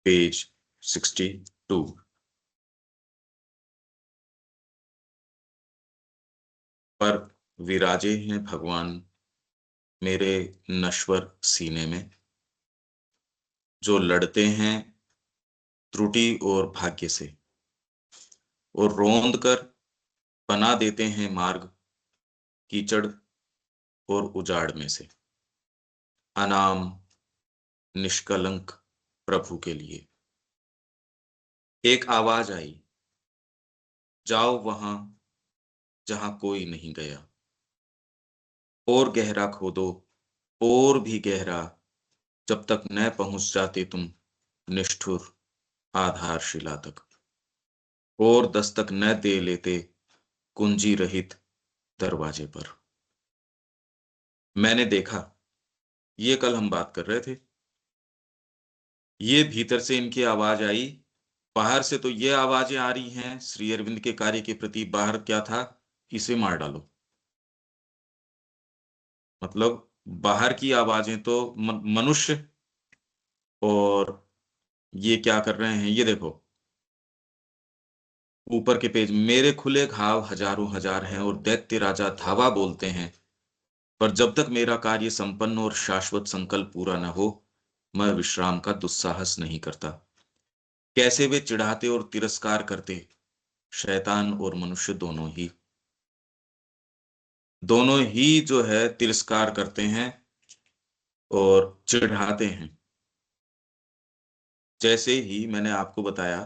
Page 62। पर विराजे हैं भगवान मेरे नश्वर सीने में, जो लड़ते हैं त्रुटि और भाग्य से, और रोंद कर बना देते हैं मार्ग कीचड़ और उजाड़ में से, अनाम निष्कलंक प्रभु के लिए। एक आवाज आई, जाओ वहां जहां कोई नहीं गया, और गहरा खोदो और भी गहरा, जब तक न पहुंच जाते तुम निष्ठुर आधारशिला तक, और दस्तक न दे लेते कुंजी रहित दरवाजे पर। मैंने देखा, ये कल हम बात कर रहे थे, ये भीतर से इनकी आवाज आई। बाहर से तो ये आवाजें आ रही हैं श्री अरविंद के कार्य के प्रति, बाहर क्या था, इसे मार डालो। मतलब बाहर की आवाजें तो मनुष्य, और ये क्या कर रहे हैं, ये देखो ऊपर के पेज, मेरे खुले घाव हजारों हजार हैं और दैत्य राजा धावा बोलते हैं, पर जब तक मेरा कार्य संपन्न और शाश्वत संकल्प पूरा न हो, मैं विश्राम का दुस्साहस नहीं करता। कैसे वे चिढ़ाते और तिरस्कार करते, शैतान और मनुष्य दोनों ही जो है तिरस्कार करते हैं और चिढ़ाते हैं। जैसे ही मैंने आपको बताया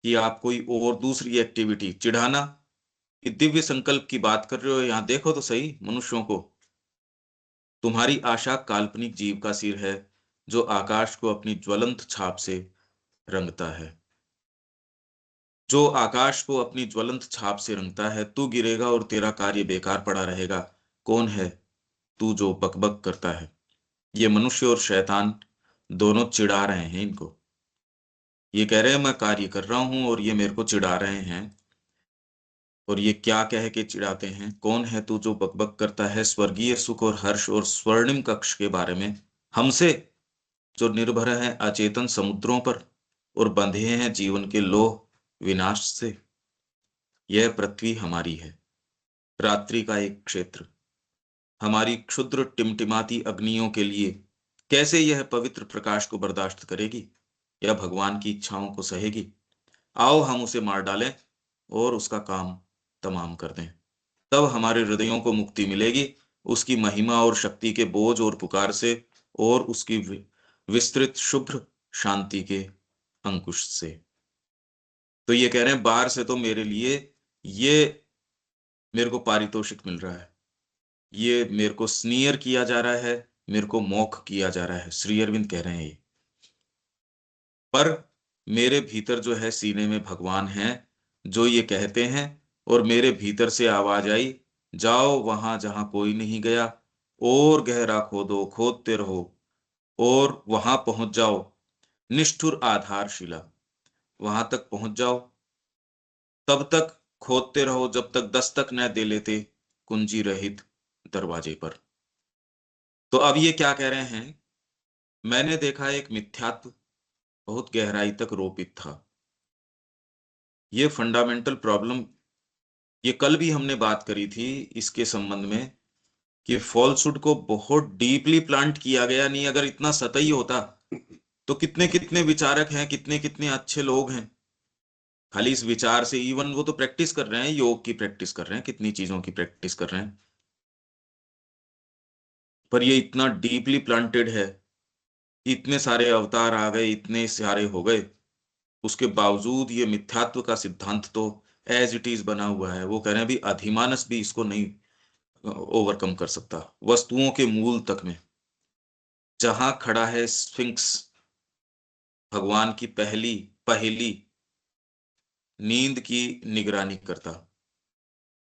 कि आप कोई और दूसरी एक्टिविटी, चिढ़ाना, कि दिव्य संकल्प की बात कर रहे हो, यहां देखो तो सही मनुष्यों को। तुम्हारी आशा काल्पनिक जीव का सिर है, जो आकाश को अपनी ज्वलंत छाप से रंगता है, जो आकाश को अपनी ज्वलंत छाप से रंगता है। तू गिरेगा और तेरा कार्य बेकार पड़ा रहेगा। कौन है तू जो बकबक करता है? ये मनुष्य और शैतान दोनों चिढ़ा रहे हैं इनको। ये कह रहे हैं मैं कार्य कर रहा हूं और ये मेरे को चिढ़ा रहे हैं। और ये क्या कह के चिढ़ाते हैं? कौन है तू जो बकबक करता है स्वर्गीय सुख और हर्ष और स्वर्णिम कक्ष के बारे में हमसे, जो निर्भर हैं अचेतन समुद्रों पर और बंधे हैं जीवन के लोह विनाश से। यह पृथ्वी हमारी है, रात्रि का एक क्षेत्र, हमारी क्षुद्र टिमटिमाती अग्नियों के लिए। कैसे यह पवित्र प्रकाश को बर्दाश्त करेगी या भगवान की इच्छाओं को सहेगी? आओ हम उसे मार डालें और उसका काम तमाम कर दें। तब हमारे हृदयों को मुक्ति मिलेगी, उसकी महिमा और शक्ति के बोझ और पुकार से, और उसकी विस्तृत शुभ्र शांति के अंकुश से। तो ये कह रहे हैं बाहर से तो मेरे लिए ये, मेरे को पारितोषिक मिल रहा है, ये मेरे को स्नीयर किया जा रहा है, मेरे को मौख किया जा रहा है, श्री अरविंद कह रहे हैं ये। पर मेरे भीतर जो है सीने में भगवान हैं, जो ये कहते हैं। और मेरे भीतर से आवाज आई, जाओ वहां जहां कोई नहीं गया, और गहरा खोदो, खोदते रहो, और वहां पहुंच जाओ निष्ठुर आधारशिला, वहां तक पहुंच जाओ। तब तक खोदते रहो जब तक दस्तक न दे लेते कुंजी रहित दरवाजे पर। तो अब ये क्या कह रहे हैं? मैंने देखा एक मिथ्यात्व बहुत गहराई तक रोपित था। ये फंडामेंटल प्रॉब्लम, ये कल भी हमने बात करी थी इसके संबंध में, कि फॉल्सहुड को बहुत डीपली प्लांट किया गया। नहीं, अगर इतना सतही होता तो कितने कितने विचारक हैं, कितने कितने अच्छे लोग हैं, खाली इस विचार से, इवन वो तो प्रैक्टिस कर रहे हैं, योग की प्रैक्टिस कर रहे हैं, कितनी चीजों की प्रैक्टिस कर रहे हैं, पर ये इतना डीपली प्लांटेड है, इतने सारे अवतार आ गए, इतने सारे हो गए, उसके बावजूद ये मिथ्यात्व का सिद्धांत तो एज इट इज बना हुआ है। वो कह रहे हैं भी अधिमानस भी इसको नहीं ओवरकम कर सकता, वस्तुओं के मूल तक में। जहां खड़ा है स्फिंक्स, भगवान की पहली पहेली नींद की निगरानी करता,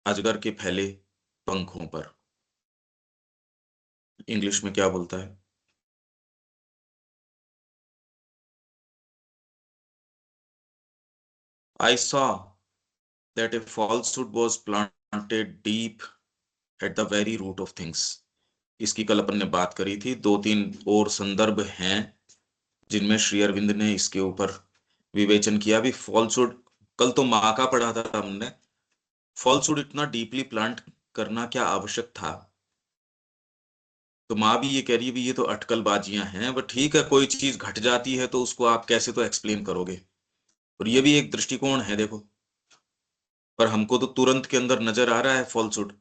अजगर के फैले पंखों पर। इंग्लिश में क्या बोलता है? I saw that A falsehood was planted deep at the very root of things। इसकी कल अपन ने बात करी थी, दो तीन और संदर्भ हैं जिनमें श्री अरविंद ने इसके ऊपर विवेचन किया। भी फॉल्सहुड, कल तो माँ का पढ़ा था हमने, फॉल्सहुड इतना डीपली प्लांट करना क्या आवश्यक था। तो माँ भी ये कह रही है भी ये तो अटकलबाजियां हैं, बट ठीक है, कोई चीज घट जाती है तो उसको आप कैसे तो एक्सप्लेन करोगे। और ये भी एक दृष्टिकोण है देखो, पर हमको तो तुरंत के अंदर नजर आ रहा है falsehood.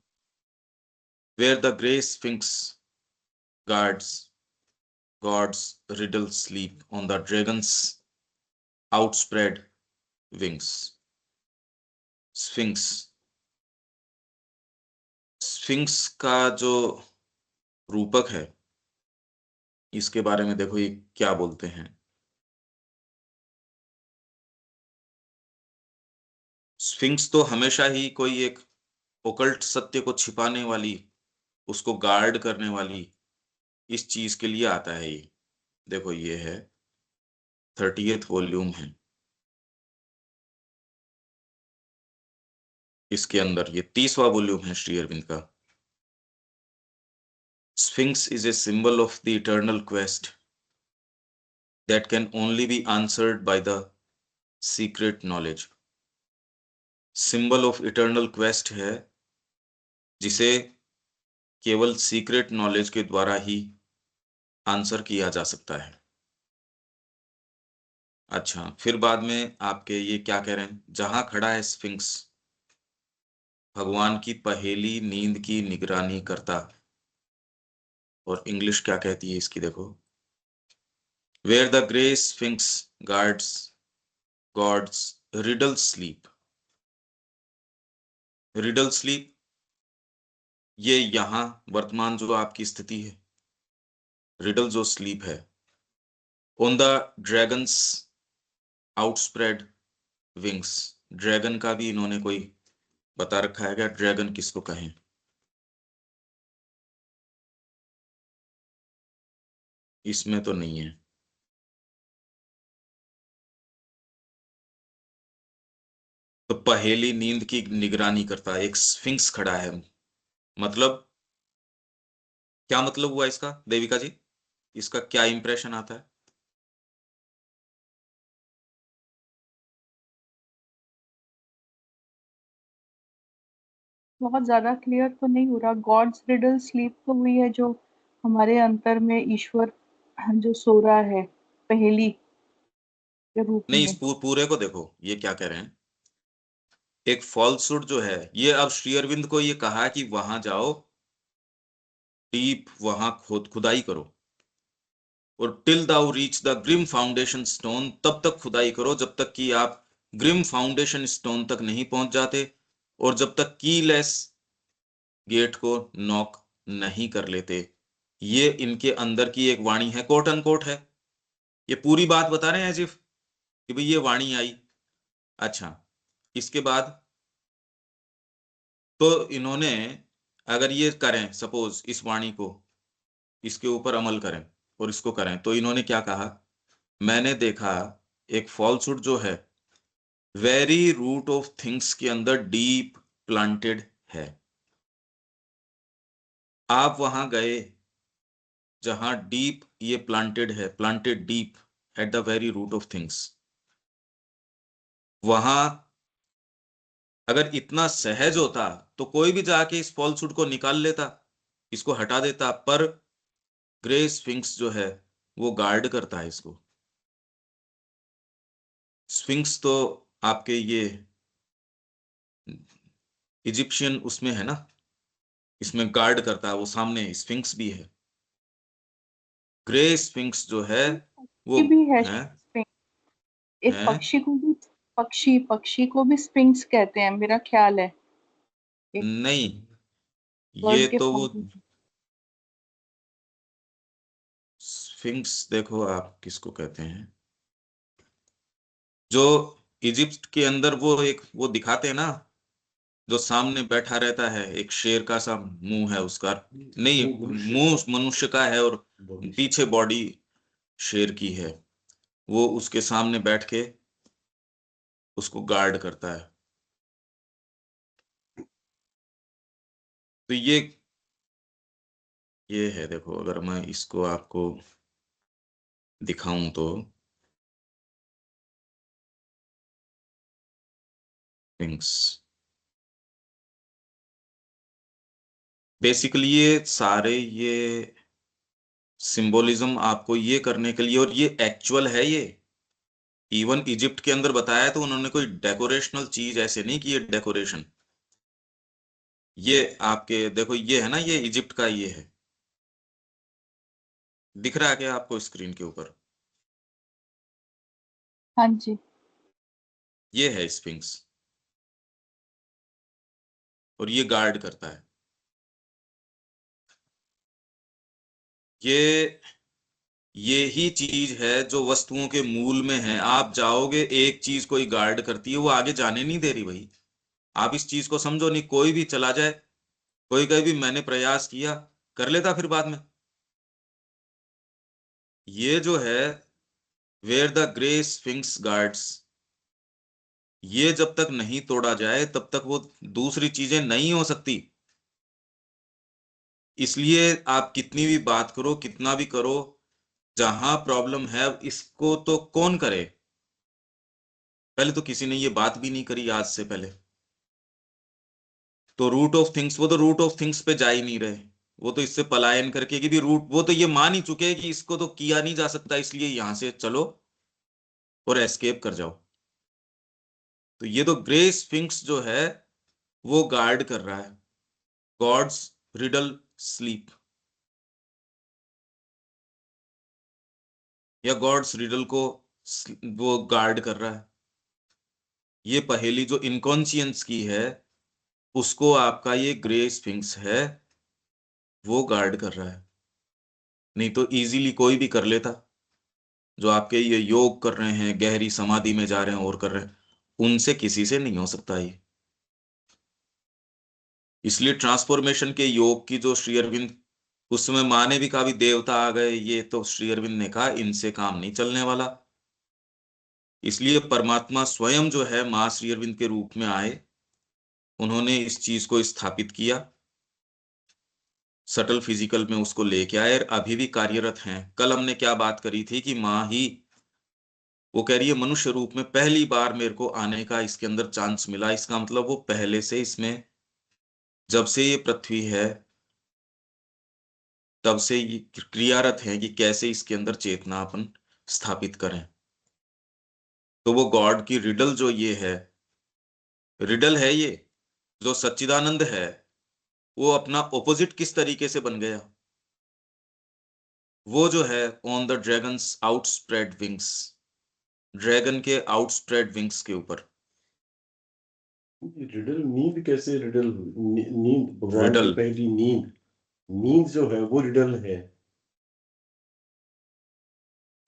Where the grey sphinx guards God's riddle sleep on the dragon's outspread wings. Sphinx, sphinx का जो रूपक है, इसके बारे में देखो ये क्या बोलते हैं। स्फिंक्स तो हमेशा ही कोई एक ओकल्ट सत्य को छिपाने वाली, उसको गार्ड करने वाली, इस चीज के लिए आता है ये। देखो ये है 30th वॉल्यूम है, इसके अंदर ये 30वां वॉल्यूम है श्री अरविंद का। Sphinx is a symbol of the eternal quest that can only be answered by the secret knowledge. Symbol of eternal quest है, जिसे केवल सीक्रेट नॉलेज के द्वारा ही आंसर किया जा सकता है। अच्छा, फिर बाद में आपके ये क्या कह रहे हैं, जहां खड़ा है स्फिंक्स भगवान की पहेली नींद की निगरानी करता। और इंग्लिश क्या कहती है इसकी देखो, where the grey sphinx guards God's riddle sleep. Riddle sleep, ये यहां वर्तमान जो आपकी स्थिति है, रिडल जो स्लीप है। On the dragon's outspread wings, dragon का भी इन्होंने कोई बता रखा है क्या, ड्रैगन किसको कहें। इसमें तो नहीं है। तो पहेली नींद की निगरानी करता है, एक स्फिंक्स खड़ा है, मतलब क्या मतलब हुआ इसका देविका जी, इसका क्या इंप्रेशन आता है। बहुत ज्यादा क्लियर तो नहीं हो रहा। गॉड्स रिडल स्लीप तो हुई है जो हमारे अंतर में ईश्वर जो सो रहा है पहेली के रूप नहीं, इस में। पूरे को देखो ये क्या कह रहे हैं। एक फॉल्सहुड जो है ये, अब श्री अरविंद को ये कहा कि वहां जाओ, डीप वहां खुदाई करो, और till thou reach the grim foundation stone, तब तक खुदाई करो जब तक कि आप ग्रिम फाउंडेशन स्टोन तक नहीं पहुंच जाते, और जब तक कीलेस गेट को नॉक नहीं कर लेते। ये इनके अंदर की एक वाणी है, कोट अनकोट है। ये पूरी बात बता रहे हैं जिफ कि भाई ये वाणी आई। अच्छा, इसके बाद तो इन्होंने, अगर ये करें सपोज इस वाणी को, इसके ऊपर अमल करें और इसको करें, तो इन्होंने क्या कहा, मैंने देखा एक फॉल्सहुड जो है वेरी रूट ऑफ थिंग्स के अंदर डीप प्लांटेड है। आप वहां गए जहां डीप ये प्लांटेड है, planted deep at the very root of things. वहां अगर इतना सहज होता तो कोई भी जाके इस फॉल्सहुड को निकाल लेता, इसको हटा देता, पर ग्रे स्फिंक्स जो है वो गार्ड करता है इसको। स्फिंक्स तो आपके ये इजिप्शियन उसमें है ना, इसमें गार्ड करता है, वो सामने स्फिंक्स भी है। ग्रे स्फिंक्स जो है वो पक्षी भी है है, स्पिंक्स। एक है पक्षी को भी, पक्षी पक्षी को भी स्पिंक्स कहते हैं मेरा ख्याल है। एक नहीं, ये बर्ड के तो वो फॉर्म में। स्फिंक्स देखो आप किसको कहते हैं, जो इजिप्ट के अंदर वो एक वो दिखाते हैं ना, जो सामने बैठा रहता है, एक शेर का सा मुंह है उसका, नहीं मुंह मनुष्य का है और पीछे बॉडी शेर की है, वो उसके सामने बैठ के उसको गार्ड करता है। तो ये है देखो, अगर मैं इसको आपको दिखाऊं तो स्फिंक्स बेसिकली ये सारे ये सिंबोलिज्म आपको ये करने के लिए, और ये एक्चुअल है ये। इवन इजिप्ट के अंदर बताया तो उन्होंने कोई डेकोरेशनल चीज ऐसे नहीं की है डेकोरेशन। ये आपके देखो, ये है ना, ये इजिप्ट का ये है, दिख रहा है क्या आपको स्क्रीन के ऊपर? हाँ जी। ये है स्फिंक्स, और ये गार्ड करता है। ये ये ही चीज है जो वस्तुओं के मूल में है। आप जाओगे, एक चीज कोई गार्ड करती है, वो आगे जाने नहीं दे रही भाई। आप इस चीज को समझो, नहीं कोई भी चला जाए, कोई कहे भी मैंने प्रयास किया, कर लेता फिर बाद में। ये जो है where the grey sphinx guards, ये जब तक नहीं तोड़ा जाए तब तक वो दूसरी चीजें नहीं हो सकती। इसलिए आप कितनी भी बात करो, कितना भी करो, जहां प्रॉब्लम है अब इसको तो कौन करे। पहले तो किसी ने ये बात भी नहीं करी आज से पहले। तो रूट ऑफ थिंग्स, वो तो रूट ऑफ थिंग्स पे जा ही नहीं रहे। वो तो इससे पलायन करके कि भी रूट, वो तो ये मान ही चुके हैं कि इसको तो किया नहीं जा सकता, इसलिए यहां से चलो और एस्केप कर जाओ। तो ये तो ग्रे स्फिंक्स जो है वो गार्ड कर रहा है गॉड्स रिडल स्लीप, या गॉड्स रिडल को वो गार्ड कर रहा है। ये पहेली जो इनकॉन्शियंस की है, उसको आपका ये ग्रे स्फिंक्स है वो गार्ड कर रहा है। नहीं तो इजीली कोई भी कर लेता। जो आपके ये योग कर रहे हैं, गहरी समाधि में जा रहे हैं और कर रहे हैं, उनसे किसी से नहीं हो सकता ये। इसलिए ट्रांसफॉर्मेशन के योग की जो श्री अरविंद, उस समय माँ ने भी कहा भी देवता आ गए, ये तो श्री अरविंद ने कहा इनसे काम नहीं चलने वाला। इसलिए परमात्मा स्वयं जो है माँ श्री अरविंद के रूप में आए, उन्होंने इस चीज को स्थापित किया, सटल फिजिकल में उसको लेके आए, और अभी भी कार्यरत हैं। कल हमने क्या बात करी थी कि माँ ही, वो कह रही है मनुष्य रूप में पहली बार मेरे को आने का इसके अंदर चांस मिला, इसका मतलब वो पहले से इसमें, जब से ये पृथ्वी है तब से ये क्रियारत है कि कैसे इसके अंदर चेतना अपन स्थापित करें। तो वो गॉड की रिडल जो ये है, रिडल है ये, जो सच्चिदानंद है, वो अपना ऑपोजिट किस तरीके से बन गया। वो जो है on the dragon's outspread wings, dragon के आउटस्प्रेड विंग्स के ऊपर। रिडल नींद कैसे रिडल? नींद भगवान की रिडल पहली नींद, नींद जो है वो रिडल है।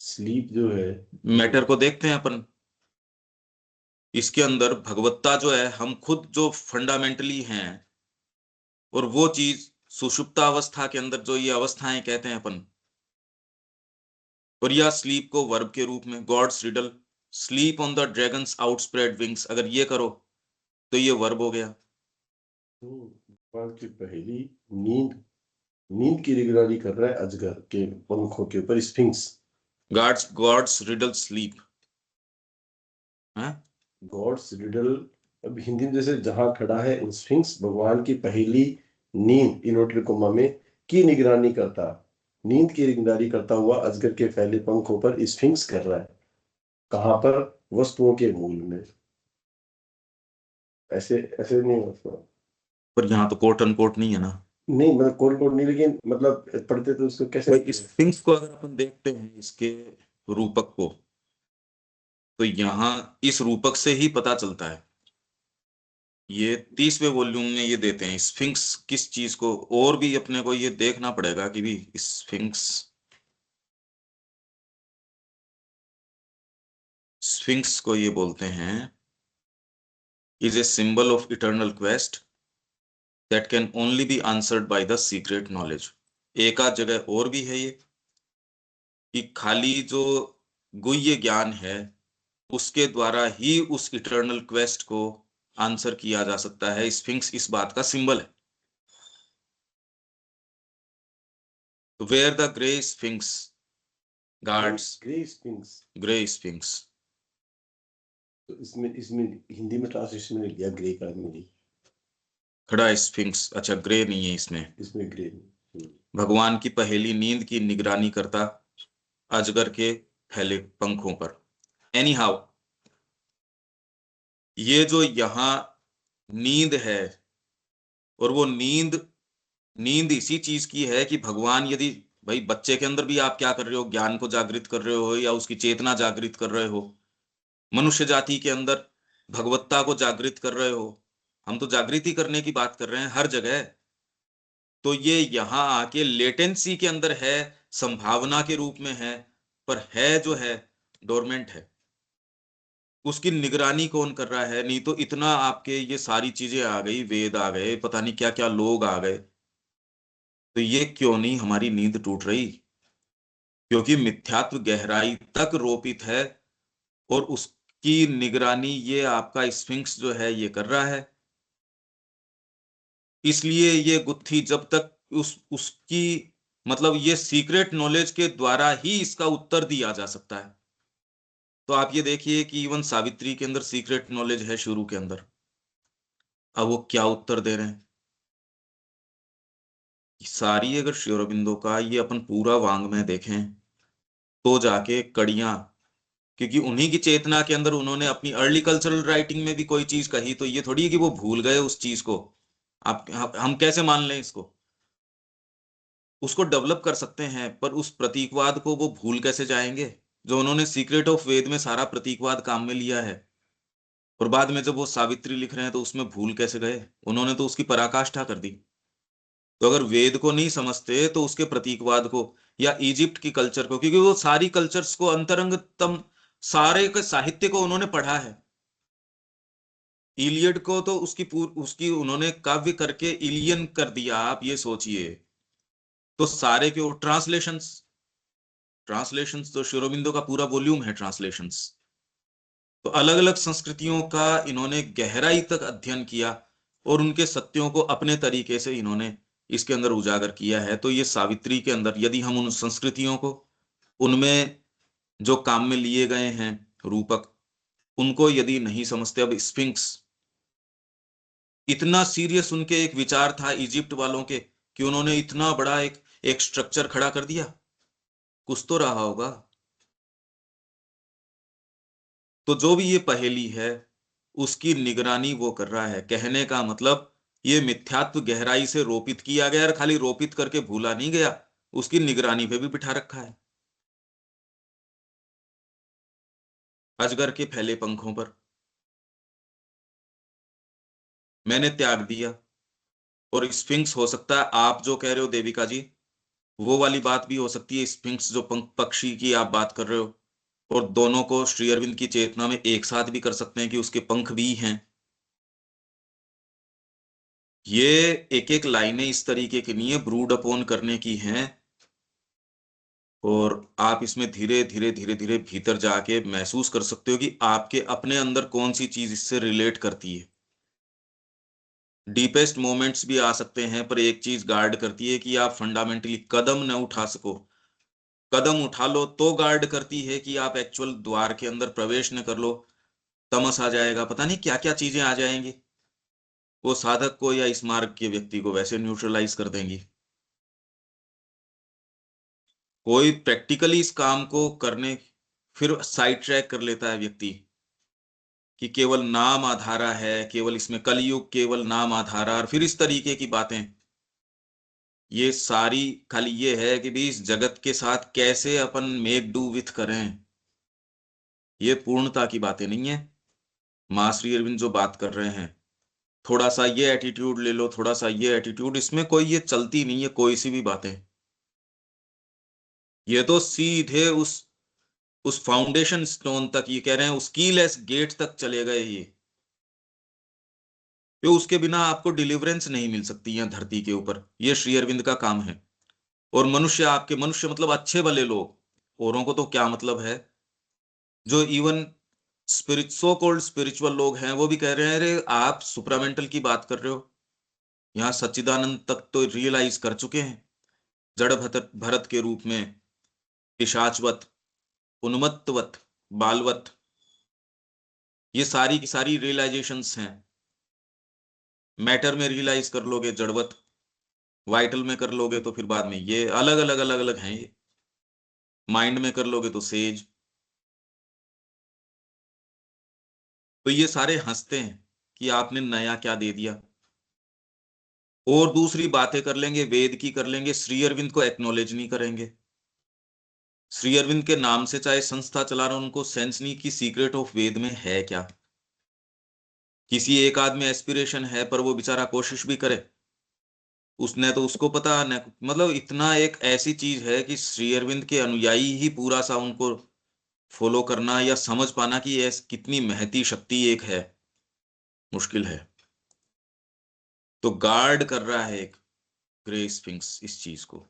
स्लीप जो है मैटर को देखते हैं अपन, इसके अंदर भगवत्ता जो है, हम खुद जो फंडामेंटली हैं, और वो चीज सुषुप्तावस्था के अंदर जो ये अवस्थाएं कहते हैं अपन, और या स्लीप को वर्ब के रूप में God's riddle, sleep on the dragon's outspread wings, अगर ये करो तो ये वर्ब हो गया। भगवान की पहली नींद, नींद की निगरानी कर रहा है अजगर के पंखों के ऊपर sphinx. Gods gods riddle sleep है। गॉड्स रिडल, अब हिंदी में जैसे जहां खड़ा है स्फिंक्स, भगवान की पहली नींद इन्वर्टेड कोमा में की निगरानी करता, नींद की निगरानी करता हुआ अजगर के फैले पंखों पर स्फिंक्स कर रहा है। कहां पर? वस्तुओं के मूल में। ऐसे ऐसे नहीं होता। पर यहाँ तो कोट अनकोट नहीं है ना। नहीं मतलब कोड कोड नहीं, लेकिन मतलब पढ़ते तो उसको कैसे? भाई इस थिंग्स को अगर अपन देखते हैं, इसके रूपक को, तो यहाँ इस रूपक से ही पता चलता है। ये 30वें वॉल्यूम में ये देते हैं स्फिंक्स किस चीज को, और भी अपने को ये देखना पड़ेगा कि भी स्फिंक्स, स्फिंक्स को ये बोलते हैं is a symbol of eternal quest that can only be answered by the secret knowledge. एक आध जगह और भी है ये, कि खाली जो गुह्य ज्ञान है उसके द्वारा ही उस इटर्नल क्वेस्ट को आंसर किया जा सकता है। स्फिंक्स इस बात का सिंबल है। Where the grey sphinx, guards, grey sphinx. Grey sphinx. तो इसमें इसमें हिंदी में ट्रांसलेशन में लिया ग्रे का, मिली खड़ा स्पिंक्स, अच्छा ग्रे नहीं है इसमें। इसमें ग्रे। भगवान की पहेली नींद की निगरानी करता अजगर के फैले पंखों पर। एनी हाउ, ये जो यहाँ नींद है, और वो नींद नींद इसी चीज की है कि भगवान यदि, भाई बच्चे के अंदर भी आप क्या कर रहे हो, ज्ञान को जागृत कर रहे हो या उसकी चेतना जागृत कर रहे हो, मनुष्य जाति के अंदर भगवत्ता को जागृत कर रहे हो। हम तो जागृति करने की बात कर रहे हैं हर जगह। तो ये यहाँ आके लेटेंसी के अंदर है, संभावना के रूप में है, पर है जो है डोरमेंट है। उसकी निगरानी कौन कर रहा है? नहीं तो इतना आपके ये सारी चीजें आ गई, वेद आ गए, पता नहीं क्या क्या लोग आ गए, तो ये क्यों नहीं हमारी नींद टूट रही? क्योंकि मिथ्यात्व गहराई तक रोपित है, और उसकी निगरानी ये आपका स्फिंक्स जो है ये कर रहा है। इसलिए ये गुत्थी जब तक उसकी मतलब ये सीक्रेट नॉलेज के द्वारा ही इसका उत्तर दिया जा सकता है। तो आप ये देखिए कि इवन सावित्री के अंदर सीक्रेट नॉलेज है शुरू के अंदर, अब वो क्या उत्तर दे रहे हैं? सारी अगर श्री अरबिंदो का ये अपन पूरा वांग में देखें तो जाके कड़ियां, क्योंकि उन्हीं की चेतना के अंदर उन्होंने अपनी अर्ली कल्चरल राइटिंग में भी कोई चीज कही, तो ये थोड़ी है कि वो भूल गए उस चीज को। आप हम कैसे मान लें इसको? उसको डेवलप कर सकते हैं, पर उस प्रतीकवाद को वो भूल कैसे जाएंगे जो उन्होंने सीक्रेट ऑफ वेद में सारा प्रतीकवाद काम में लिया है। और बाद में जब वो सावित्री लिख रहे हैं तो उसमें भूल कैसे गए? उन्होंने तो उसकी पराकाष्ठा कर दी। तो अगर वेद को नहीं समझते तो उसके प्रतीकवाद को या इजिप्ट की कल्चर को, क्योंकि वो सारी कल्चर्स को अंतरंगतम सारे के साहित्य को उन्होंने पढ़ा है। इलियड को तो उसकी उन्होंने काव्य करके इलियन कर दिया, आप ये सोचिए। तो सारे के ट्रांसलेशंस, ट्रांसलेशंस तो शिरोबिंदो का पूरा वॉल्यूम है ट्रांसलेशंस। तो अलग अलग संस्कृतियों का इन्होंने गहराई तक अध्ययन किया, और उनके सत्यों को अपने तरीके से इन्होंने इसके अंदर उजागर किया है। तो ये सावित्री के अंदर यदि हम उन संस्कृतियों को, उनमें जो काम में लिए गए हैं रूपक, उनको यदि नहीं समझते, अब स्फिंक्स इतना सीरियस उनके एक विचार था इजिप्ट वालों के कि उन्होंने इतना बड़ा एक स्ट्रक्चर खड़ा कर दिया, कुछ तो रहा होगा। तो जो भी ये पहेली है उसकी निगरानी वो कर रहा है। कहने का मतलब ये मिथ्यात्व गहराई से रोपित किया गया, और खाली रोपित करके भूला नहीं गया, उसकी निगरानी पे भी बिठा रखा है। अजगर के फैले पंखों पर मैंने त्याग दिया। और स्फिंक्स हो सकता है आप जो कह रहे हो देविका जी, वो वाली बात भी हो सकती है, स्फिंक्स जो पक्षी की आप बात कर रहे हो, और दोनों को श्री अरविंद की चेतना में एक साथ भी कर सकते हैं कि उसके पंख भी हैं। ये एक एक लाइनें इस तरीके की नहीं है, ब्रूड अपोन करने की हैं, और आप इसमें धीरे धीरे धीरे धीरे भीतर जाके महसूस कर सकते हो कि आपके अपने अंदर कौन सी चीज इससे रिलेट करती है। डीपेस्ट मोमेंट्स भी आ सकते हैं, पर एक चीज गार्ड करती है कि आप फंडामेंटली कदम न उठा सको। कदम उठा लो तो गार्ड करती है कि आप एक्चुअल द्वार के अंदर प्रवेश न कर लो, तमस आ जाएगा, पता नहीं क्या क्या चीजें आ जाएंगी, वो साधक को या इस मार्ग के व्यक्ति को वैसे न्यूट्रलाइज कर देंगी। कोई प्रैक्टिकली इस काम को करने, फिर साइड ट्रैक कर लेता है व्यक्ति कि केवल नाम आधारा है, केवल इसमें कलयुग केवल नाम आधारा, और फिर इस तरीके की बातें। ये सारी खाली ये है कि भी इस जगत के साथ कैसे अपन मेक डू विथ करें, ये पूर्णता की बातें नहीं है। मां श्री अरविंद जो बात कर रहे हैं, थोड़ा सा ये एटीट्यूड ले लो, थोड़ा सा ये एटीट्यूड, इसमें कोई ये चलती नहीं है कोई सी भी बातें। ये तो सीधे उस फाउंडेशन स्टोन तक, ये कह रहे हैं उस कीलेस गेट तक चले गए ये, कि उसके बिना आपको डिलीवरेंस नहीं मिल सकती है धरती के ऊपर। ये श्री अरविंद का काम है। और मनुष्य, आपके मनुष्य मतलब अच्छे भले लोग, औरों को तो क्या मतलब है, जो इवन सो कॉल्ड स्पिरिचुअल लोग हैं वो भी कह रहे हैं अरे आप सुप्रामेंटल की बात कर रहे हो, यहाँ सच्चिदानंद तक तो रियलाइज कर चुके हैं जड़ भरत भरत के रूप में। पिशाचवत, उन्मत्तवत, बालवत, ये सारी की सारी रियलाइजेशंस हैं। मैटर में रियलाइज कर लोगे जड़वत, वाइटल में कर लोगे तो फिर बाद में ये अलग अलग अलग अलग हैं। ये माइंड में कर लोगे तो सेज। तो ये सारे हंसते हैं कि आपने नया क्या दे दिया। और दूसरी बातें कर लेंगे, वेद की कर लेंगे, श्री अरविंद को एक्नॉलेज नहीं करेंगे। श्री अरविंद के नाम से चाहे संस्था चला रहे, उनको सेंस नहीं कि सीक्रेट ऑफ वेद में है क्या। किसी एक आदमी एस्पिरेशन है पर वो बेचारा कोशिश भी करे, उसने तो उसको पता न, मतलब इतना एक ऐसी चीज है कि श्री अरविंद के अनुयायी ही पूरा सा उनको फॉलो करना या समझ पाना कि ये कितनी महती शक्ति एक है, मुश्किल है। तो गार्ड कर रहा है एक ग्रे स्फिंक्स इस चीज को।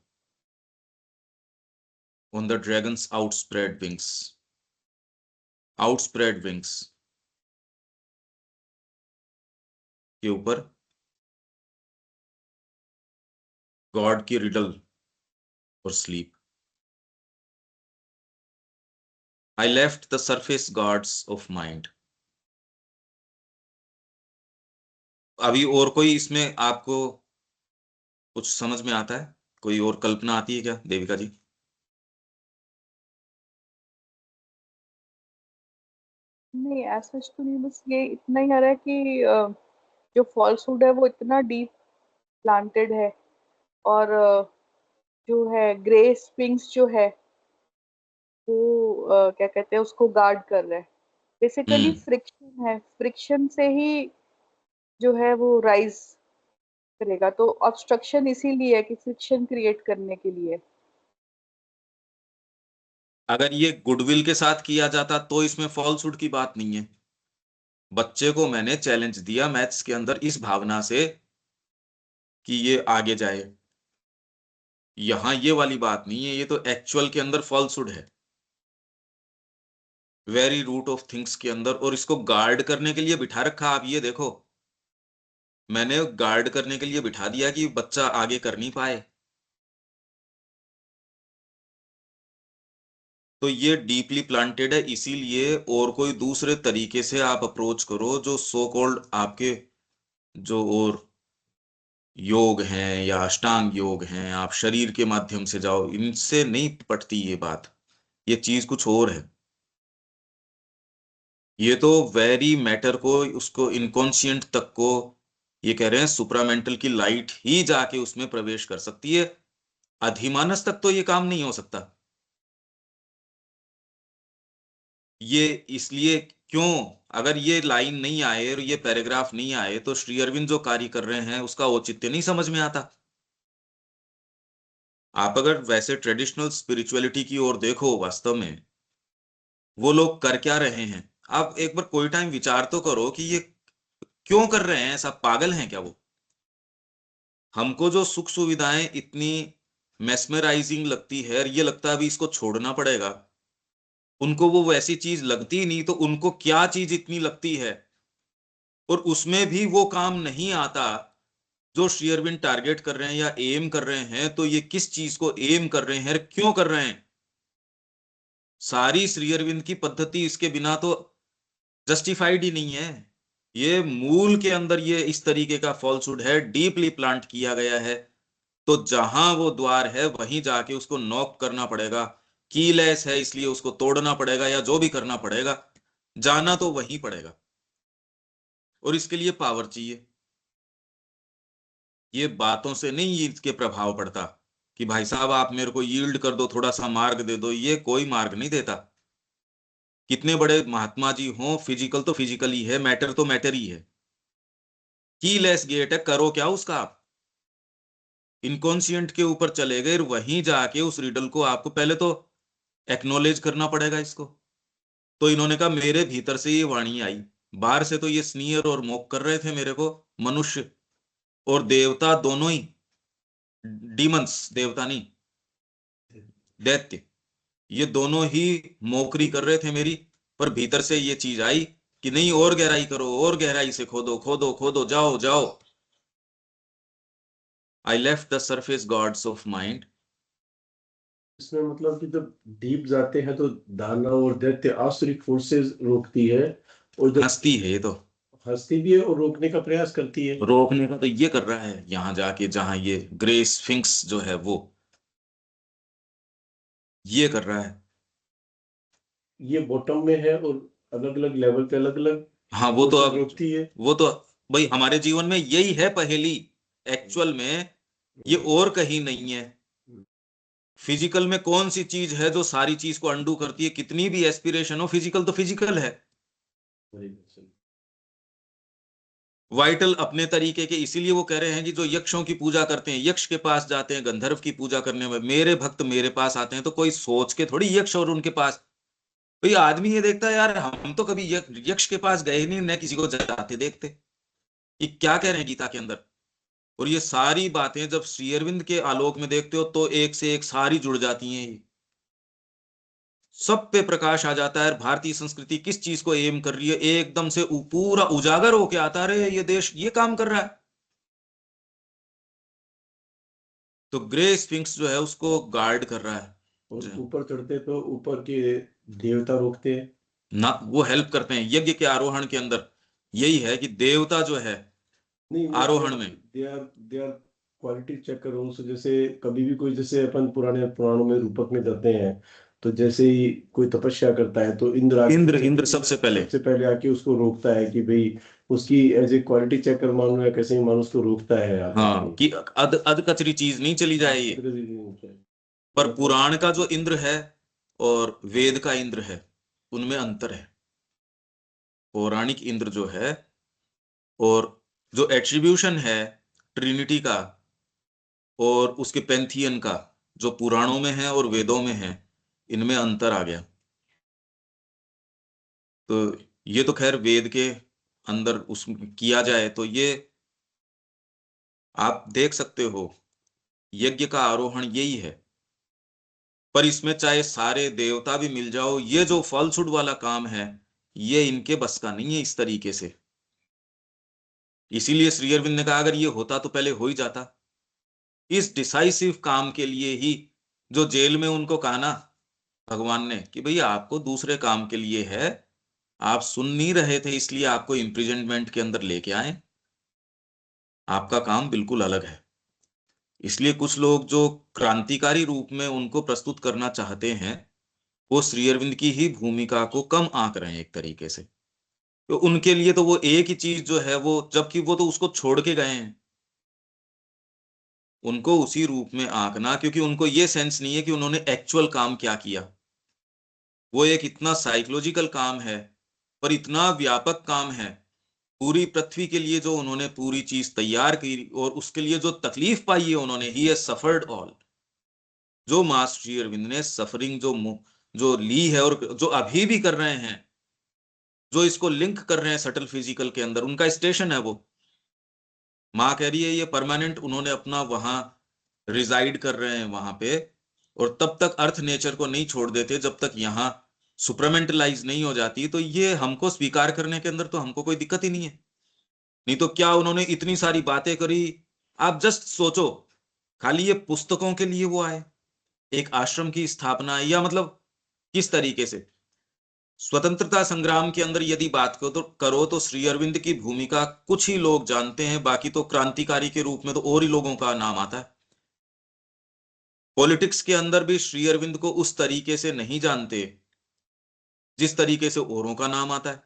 On the dragon's outspread wings, outspread wings के ऊपर गॉड की रिडल और sleep. I left the surface gods of mind. अभी और कोई इसमें आपको कुछ समझ में आता है? कोई और कल्पना आती है क्या देविका जी? नहीं, ऐसा तो नहीं, बस ये इतना ही आ रहा है कि जो फॉल्सहुड है वो इतना डीप प्लांटेड है। और जो है ग्रे स्पिंक्स जो है वो क्या कहते हैं उसको गार्ड कर रहा है। बेसिकली हम्म। फ्रिक्शन है, फ्रिक्शन से ही जो है वो राइज करेगा। तो ऑब्स्ट्रक्शन इसीलिए है कि फ्रिक्शन क्रिएट करने के लिए। अगर ये गुडविल के साथ किया जाता तो इसमें फॉल्सहुड की बात नहीं है। बच्चे को मैंने चैलेंज दिया मैथ्स के अंदर इस भावना से कि ये आगे जाए, यहां ये वाली बात नहीं है, ये तो एक्चुअल के अंदर फॉल्सहुड है, वेरी रूट ऑफ थिंग्स के अंदर। और इसको गार्ड करने के लिए बिठा रखा। आप ये देखो, मैंने गार्ड करने के लिए बिठा दिया कि बच्चा आगे कर नहीं पाए। तो ये डीपली प्लांटेड है, इसीलिए और कोई दूसरे तरीके से आप अप्रोच करो जो सो कॉल्ड आपके जो और योग हैं या अष्टांग योग हैं, आप शरीर के माध्यम से जाओ, इनसे नहीं पटती ये बात। ये चीज कुछ और है। ये तो वेरी मैटर को, उसको इनकॉन्शियंट तक को, ये कह रहे हैं सुप्रामेंटल की लाइट ही जाके उसमें प्रवेश कर सकती है। अधिमानस तक तो ये काम नहीं हो सकता। ये इसलिए क्यों, अगर ये लाइन नहीं आए और ये पैराग्राफ नहीं आए तो श्री अरविंद जो कार्य कर रहे हैं उसका औचित्य नहीं समझ में आता। आप अगर वैसे ट्रेडिशनल स्पिरिचुअलिटी की ओर देखो, वास्तव में वो लोग कर क्या रहे हैं। आप एक बार कोई टाइम विचार तो करो कि ये क्यों कर रहे हैं, सब पागल हैं क्या वो? हमको जो सुख सुविधाएं इतनी मेस्मराइजिंग लगती है और ये लगता है अभी इसको छोड़ना पड़ेगा, उनको वो वैसी चीज लगती ही नहीं, तो उनको क्या चीज इतनी लगती है और उसमें भी वो काम नहीं आता जो श्री अरविंद टारगेट कर रहे हैं या एम कर रहे हैं। तो ये किस चीज को एम कर रहे हैं, क्यों कर रहे हैं? सारी श्री अरविंद की पद्धति इसके बिना तो जस्टिफाइड ही नहीं है। ये मूल के अंदर ये इस तरीके का फॉल्सहुड है, डीपली प्लांट किया गया है। तो जहां वो द्वार है वहीं जाके उसको नॉक करना पड़ेगा। कीलेस है इसलिए उसको तोड़ना पड़ेगा या जो भी करना पड़ेगा, जाना तो वहीं पड़ेगा। और इसके लिए पावर चाहिए। ये बातों से नहीं इसके प्रभाव पड़ता कि भाई साहब आप मेरे को यील्ड कर दो, थोड़ा सा मार्ग दे दो। ये कोई मार्ग नहीं देता। कितने बड़े महात्मा जी हों, फिजिकल तो फिजिकल ही है, मैटर तो मैटर ही है। कीलेस गेट है, करो क्या उसका आप? इनकॉन्शियंट के ऊपर चले गए, वहीं जाके उस रिडल को आपको पहले तो एक्नोलेज करना पड़ेगा इसको। तो इन्होंने कहा मेरे भीतर से ये वाणी आई। बाहर से तो ये स्नीयर और मोक कर रहे थे मेरे को, मनुष्य और देवता दोनों ही, डीमंस, देवता नहीं, दैत्य, ये दोनों ही मोकरी कर रहे थे मेरी। पर भीतर से ये चीज आई कि नहीं, और गहराई करो, और गहराई से खोदो खोदो खोदो, जाओ जाओ। आई left the surface gods of mind इसमें मतलब कि जब डीप जाते हैं तो दानव और दैत्य आसुरिक फोर्सेस रोकती है, और जब हंसती है ये तो, हंसती भी है और रोकने का प्रयास करती है। रोकने का तो ये कर रहा है यहां जाके, जहां ये ग्रे स्फिंक्स जो है वो ये कर रहा है। ये बॉटम में है और अलग अलग लेवल पे अलग अलग हाँ वो तो फोर्सेस अब, रोकती है। वो तो भाई हमारे जीवन में यही है पहेली, एक्चुअल में ये और कहीं नहीं है। फिजिकल में कौन सी चीज है जो सारी चीज को अंडू करती है, कितनी भी एस्पिरेशन हो, फिजिकल तो फिजिकल है। वाइटल अपने तरीके के, इसीलिए वो कह रहे हैं कि जो यक्षों की पूजा करते हैं, यक्ष के पास जाते हैं, गंधर्व की पूजा करने में, मेरे भक्त मेरे पास आते हैं, तो कोई सोच के थोड़ी यक्ष और उनके पास। भाई आदमी ये देखता है यार, हम तो कभी यक्ष के पास गए नहीं, न किसी को जाते देखते। ये क्या कह रहे हैं गीता के अंदर। और ये सारी बातें जब श्री अरविंद के आलोक में देखते हो तो एक से एक सारी जुड़ जाती हैं, ये सब पे प्रकाश आ जाता है। भारतीय संस्कृति किस चीज को एम कर रही है, एकदम से पूरा उजागर होके आता रहे, ये देश ये काम कर रहा है। तो ग्रे स्फिंक्स जो है उसको गार्ड कर रहा है, और जो ऊपर चढ़ते तो ऊपर के देवता रोकते हैं। ना वो हेल्प करते हैं यज्ञ के आरोहण के अंदर। यही है कि देवता जो है नहीं, वो आरोहण में, दे आर क्वालिटी चेक करो उनसे। जैसे कभी भी कोई, जैसे अपन पुराने पुराणों में रूपक में जाते हैं, तो जैसे ही कोई तपस्या करता है तो इंद्र इंद्र आके इंद्र सबसे पहले, सबसे पहले आके उसको रोकता है कि भाई, उसकी एज ए क्वालिटी चेकर मानो या कैसे ही मानो, उसको रोकता है आकर हाँ के। कि अध अध कचरी चीज नहीं चली हाँ, जाए ये। अंदर भी होता है। पर तो मतलब पुराण का जो इंद्र है और वेद का इंद्र है, उनमें अंतर है। पौराणिक इंद्र जो है और जो एट्रीब्यूशन है ट्रिनिटी का और उसके पेंथियन का, जो पुराणों में है और वेदों में है, इनमें अंतर आ गया। तो ये तो खैर वेद के अंदर उस किया जाए तो ये आप देख सकते हो, यज्ञ का आरोहण यही है। पर इसमें चाहे सारे देवता भी मिल जाओ, ये जो फॉल्सहुड वाला काम है ये इनके बस का नहीं है इस तरीके से। इसीलिए श्री अरविंद ने कहा अगर ये होता तो पहले हो ही जाता। इस डिसाइसिव काम के लिए ही जो जेल में उनको कहा ना भगवान ने कि भैया आपको दूसरे काम के लिए है, आप सुन नहीं रहे थे इसलिए आपको इम्प्रिजनमेंट के अंदर लेके आए, आपका काम बिल्कुल अलग है। इसलिए कुछ लोग जो क्रांतिकारी रूप में उनको प्रस्तुत करना चाहते हैं, वो श्री अरविंद की ही भूमिका को कम आंक रहे हैं एक तरीके से। तो उनके लिए तो वो एक ही चीज जो है वो, जबकि वो तो उसको छोड़ के गए हैं, उनको उसी रूप में आंकना, क्योंकि उनको ये सेंस नहीं है कि उन्होंने एक्चुअल काम क्या किया। वो एक इतना साइकोलॉजिकल काम है पर इतना व्यापक काम है, पूरी पृथ्वी के लिए जो उन्होंने पूरी चीज तैयार की और उसके लिए जो तकलीफ पाई है उन्होंने, ही हैज सफर्ड ऑल। जो मास्टर श्री अरविंद ने सफरिंग जो ली है और जो अभी भी कर रहे हैं, जो इसको लिंक कर रहे हैं सटल फिजिकल के अंदर, उनका स्टेशन है वो। माँ कह रही है ये परमानेंट उन्होंने अपना वहां रिजाइड कर रहे हैं वहां पे, और तब तक अर्थ नेचर को नहीं छोड़ देते जब तक यहाँ सुपरमेंटलाइज नहीं हो जाती। तो ये हमको स्वीकार करने के अंदर तो हमको कोई दिक्कत ही नहीं है। नहीं तो क्या उन्होंने इतनी सारी बातें करी, आप जस्ट सोचो, खाली ये पुस्तकों के लिए वो आए, एक आश्रम की स्थापना, या मतलब किस तरीके से स्वतंत्रता संग्राम के अंदर यदि बात करो तो श्री अरविंद की भूमिका कुछ ही लोग जानते हैं, बाकी तो क्रांतिकारी के रूप में तो और ही लोगों का नाम आता है। पॉलिटिक्स के अंदर भी श्री अरविंद को उस तरीके से नहीं जानते जिस तरीके से औरों का नाम आता है।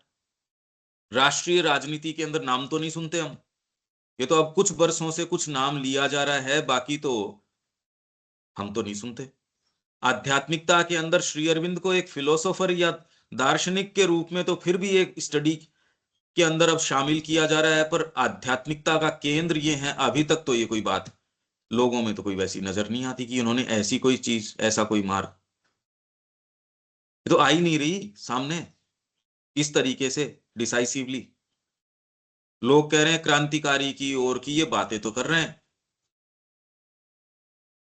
राष्ट्रीय राजनीति के अंदर नाम तो नहीं सुनते हम, ये तो अब कुछ वर्षों से कुछ नाम लिया जा रहा है, बाकी तो हम तो नहीं सुनते। आध्यात्मिकता के अंदर श्री अरविंद को एक फिलोसोफर या दार्शनिक के रूप में तो फिर भी एक स्टडी के अंदर अब शामिल किया जा रहा है, पर आध्यात्मिकता का केंद्र ये है, अभी तक तो ये कोई बात लोगों में तो कोई वैसी नजर नहीं आती कि उन्होंने ऐसी कोई चीज, ऐसा कोई मार्ग, ये तो आ ही नहीं रही सामने इस तरीके से डिसाइसिवली। लोग कह रहे हैं क्रांतिकारी की ओर की, ये बातें तो कर रहे हैं,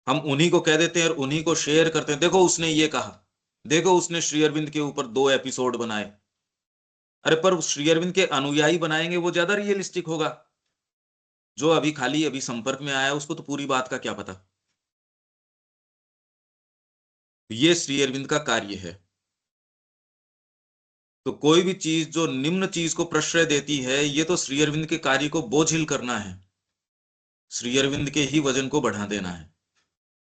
हम उन्हीं को कह देते हैं और उन्हीं को शेयर करते हैं, देखो उसने ये कहा, देखो उसने श्री अरविंद के ऊपर 2 एपिसोड बनाए। अरे पर श्री अरविंद के अनुयायी बनाएंगे वो ज्यादा रियलिस्टिक होगा, जो अभी खाली अभी संपर्क में आया उसको तो पूरी बात का क्या पता। ये श्री अरविंद का कार्य है। तो कोई भी चीज जो निम्न चीज को प्रश्रय देती है, ये तो श्री अरविंद के कार्य को बोझिल करना है, श्री अरविंद के ही वजन को बढ़ा देना है।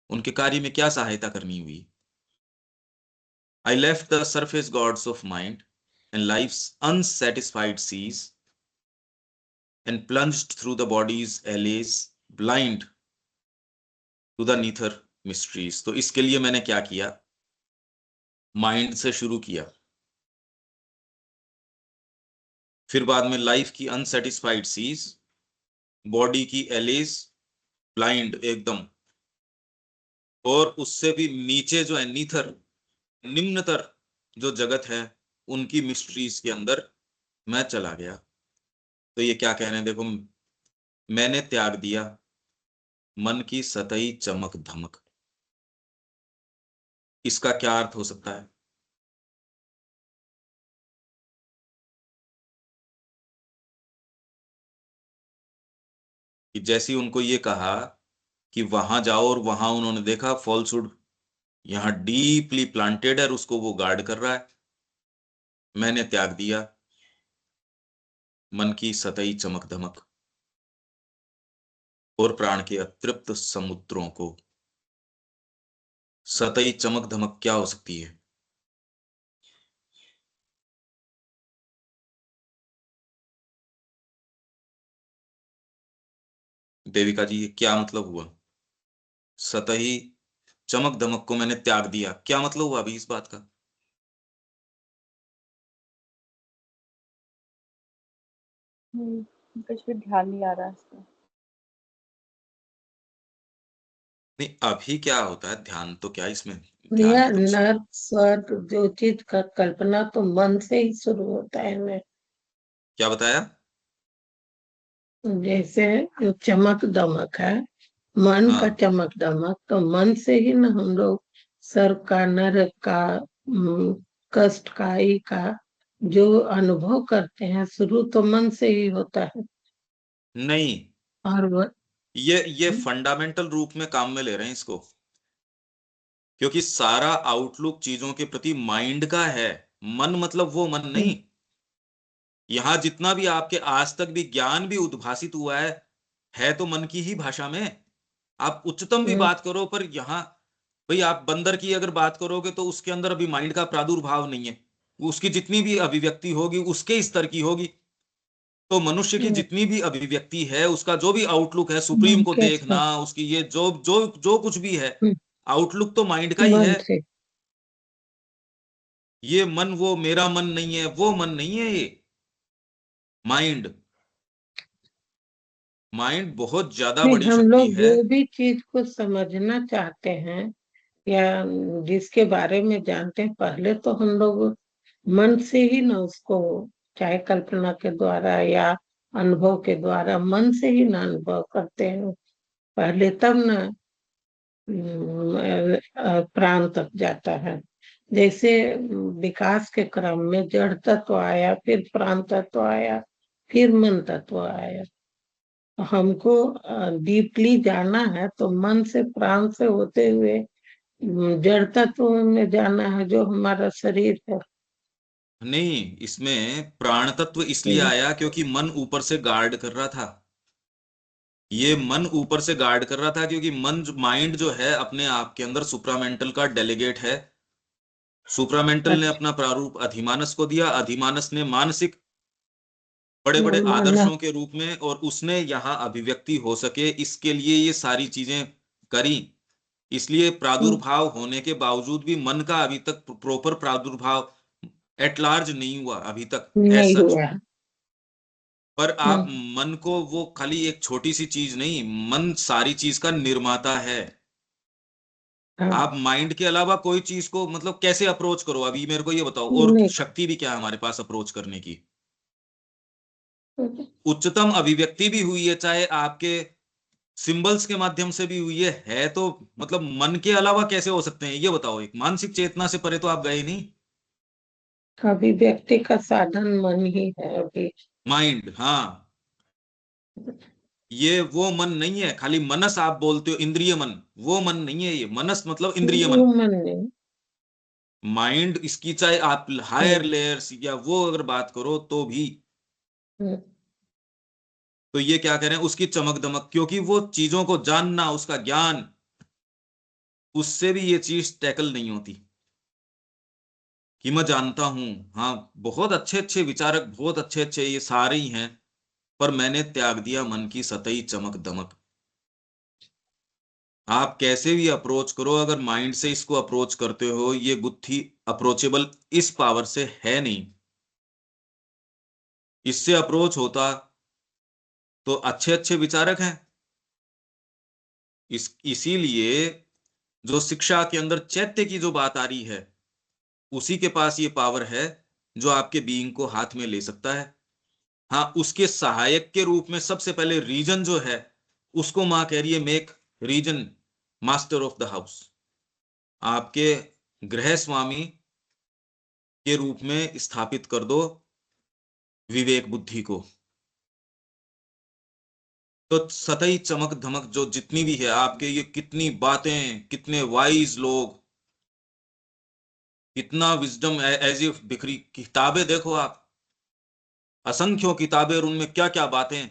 उनके कार्य में क्या सहायता करनी हुई? I left the surface gods of mind and life's unsatisfied seas and plunged through the body's alleys, blind to the nether mysteries। तो इसके लिए मैंने क्या किया? माइंड से शुरू किया, फिर बाद में लाइफ की अनसेटिस्फाइड सीज, बॉडी की एलेज, ब्लाइंड एकदम, और उससे भी नीचे जो है नीथर, निम्नतर जो जगत है, उनकी मिस्ट्रीज के अंदर मैं चला गया। तो ये क्या कह रहे हैं देखो, मैंने त्याग दिया मन की सतही चमक धमक। इसका क्या अर्थ हो सकता है? कि जैसे ही उनको ये कहा कि वहां जाओ, और वहां उन्होंने देखा फॉल्सहुड यहां डीपली प्लांटेड है और उसको वो गार्ड कर रहा है। मैंने त्याग दिया मन की सतही चमक धमक और प्राण के अतृप्त समुद्रों को। सतही चमक धमक क्या हो सकती है? देविका जी, ये क्या मतलब हुआ? सतही चमक धमक को मैंने त्याग दिया, क्या मतलब हुआ अभी इस बात का? कुछ भी ध्यान नहीं आ रहा इसका। नहीं, अभी क्या होता है ध्यान, तो क्या इसमें ध्यान भैया की तो नर स्वर जो चीज का कल्पना तो मन से ही शुरू होता है ना। क्या बताया? जैसे जो चमक दमक है, मन का हाँ, चमक दमक, तो मन से ही ना हम लोग सर का, नर का, कष्ट का, ई का जो अनुभव करते हैं, शुरू तो मन से ही होता है। नहीं, और वो ये फंडामेंटल रूप में काम में ले रहे हैं इसको, क्योंकि सारा आउटलुक चीजों के प्रति माइंड का है। मन मतलब वो मन नहीं। यहां जितना भी आपके आज तक भी ज्ञान भी उद्भासित हुआ है तो मन की ही भाषा में। आप उच्चतम भी बात करो, पर यहाँ भाई आप बंदर की अगर बात करोगे तो उसके अंदर अभी माइंड का प्रादुर्भाव नहीं है। उसकी जितनी भी अभिव्यक्ति होगी उसके स्तर की होगी। तो मनुष्य की जितनी भी अभिव्यक्ति है, उसका जो भी आउटलुक है, सुप्रीम मन को के देखना, साथ उसकी ये जो जो जो कुछ भी है, आउटलुक तो माइंड का ही मन है। से ये मन वो मेरा मन नहीं है, वो मन नहीं है, ये माइंड, माइंड बहुत ज्यादा नहीं, बड़ी हम शक्ति लोग है। जो भी चीज को समझना चाहते हैं या जिसके बारे में जानते हैं, पहले तो हम लोग मन से ही ना उसको, चाहे कल्पना के द्वारा या अनुभव के द्वारा, मन से ही ना अनुभव करते हैं पहले, तब ना प्राण तक जाता है। जैसे विकास के क्रम में जड़ तत्व आया, फिर प्राण तत्व आया, फिर मन तत्व आया। तो हमको डीपली जाना है तो मन से, प्राण से होते हुए जड़ तत्व में जाना है, जो हमारा शरीर है। नहीं, इसमें प्राण तत्व इसलिए आया क्योंकि मन ऊपर से गार्ड कर रहा था। ये मन ऊपर से गार्ड कर रहा था क्योंकि मन, माइंड जो है अपने आप के अंदर सुप्रामेंटल का डेलीगेट है। सुप्रामेंटल ने अच्छा, अपना प्रारूप अधिमानस को दिया, अधिमानस ने मानसिक बड़े बड़े माना। आदर्शों के रूप में, और उसने यहाँ अभिव्यक्ति हो सके इसके लिए ये सारी चीजें करी। इसलिए प्रादुर्भाव होने के बावजूद भी मन का अभी तक प्रॉपर प्रादुर्भाव एट लार्ज नहीं हुआ अभी तक एज नहीं सच। हुआ। पर आप मन को, वो खाली एक छोटी सी चीज नहीं, मन सारी चीज का निर्माता है। हाँ, आप माइंड के अलावा कोई चीज को मतलब कैसे अप्रोच करो, अभी मेरे को ये बताओ, और नहीं। शक्ति भी क्या है हमारे पास अप्रोच करने की? उच्चतम अभिव्यक्ति भी हुई है, चाहे आपके सिंबल्स के माध्यम से भी हुई है तो मतलब मन के अलावा कैसे हो सकते हैं ये बताओ? एक मानसिक चेतना से परे तो आप गए नहीं। अभी व्यक्ति का साधन मन ही है अभी। माइंड, हाँ, ये वो मन नहीं है। खाली मनस आप बोलते हो, इंद्रिय मन, वो मन नहीं है। ये मनस मतलब इंद्रिय वो मन। मन नहीं। माइंड इसकी चाहे आप हायर लेयर्स या वो अगर बात करो तो भी, तो ये क्या कह रहे हैं, उसकी चमक दमक, क्योंकि वो चीजों को जानना, उसका ज्ञान, उससे भी ये चीज टैकल नहीं होती कि मैं जानता हूं, हाँ बहुत अच्छे अच्छे विचारक, बहुत अच्छे अच्छे ये सारे ही हैं, पर मैंने त्याग दिया मन की सतही चमक दमक। आप कैसे भी अप्रोच करो, अगर माइंड से इसको अप्रोच करते हो, ये गुत्थी अप्रोचेबल इस पावर से है नहीं। इससे अप्रोच होता तो अच्छे अच्छे विचारक हैं। इसीलिए जो शिक्षा के अंदर चैत्य की जो बात आ रही है, उसी के पास ये पावर है जो आपके बीइंग को हाथ में ले सकता है। हाँ, उसके सहायक के रूप में सबसे पहले रीजन जो है, उसको मां कह रही है make reason master of the house. आपके गृह स्वामी के रूप में स्थापित कर दो विवेक बुद्धि को। तो सतही चमक धमक जो जितनी भी है आपके, ये कितनी बातें, कितने वाइज लोग, कितना विजडम एज इफ बिखरी किताबें देखो आप, असंख्यों किताबें, और उनमें क्या क्या बातें,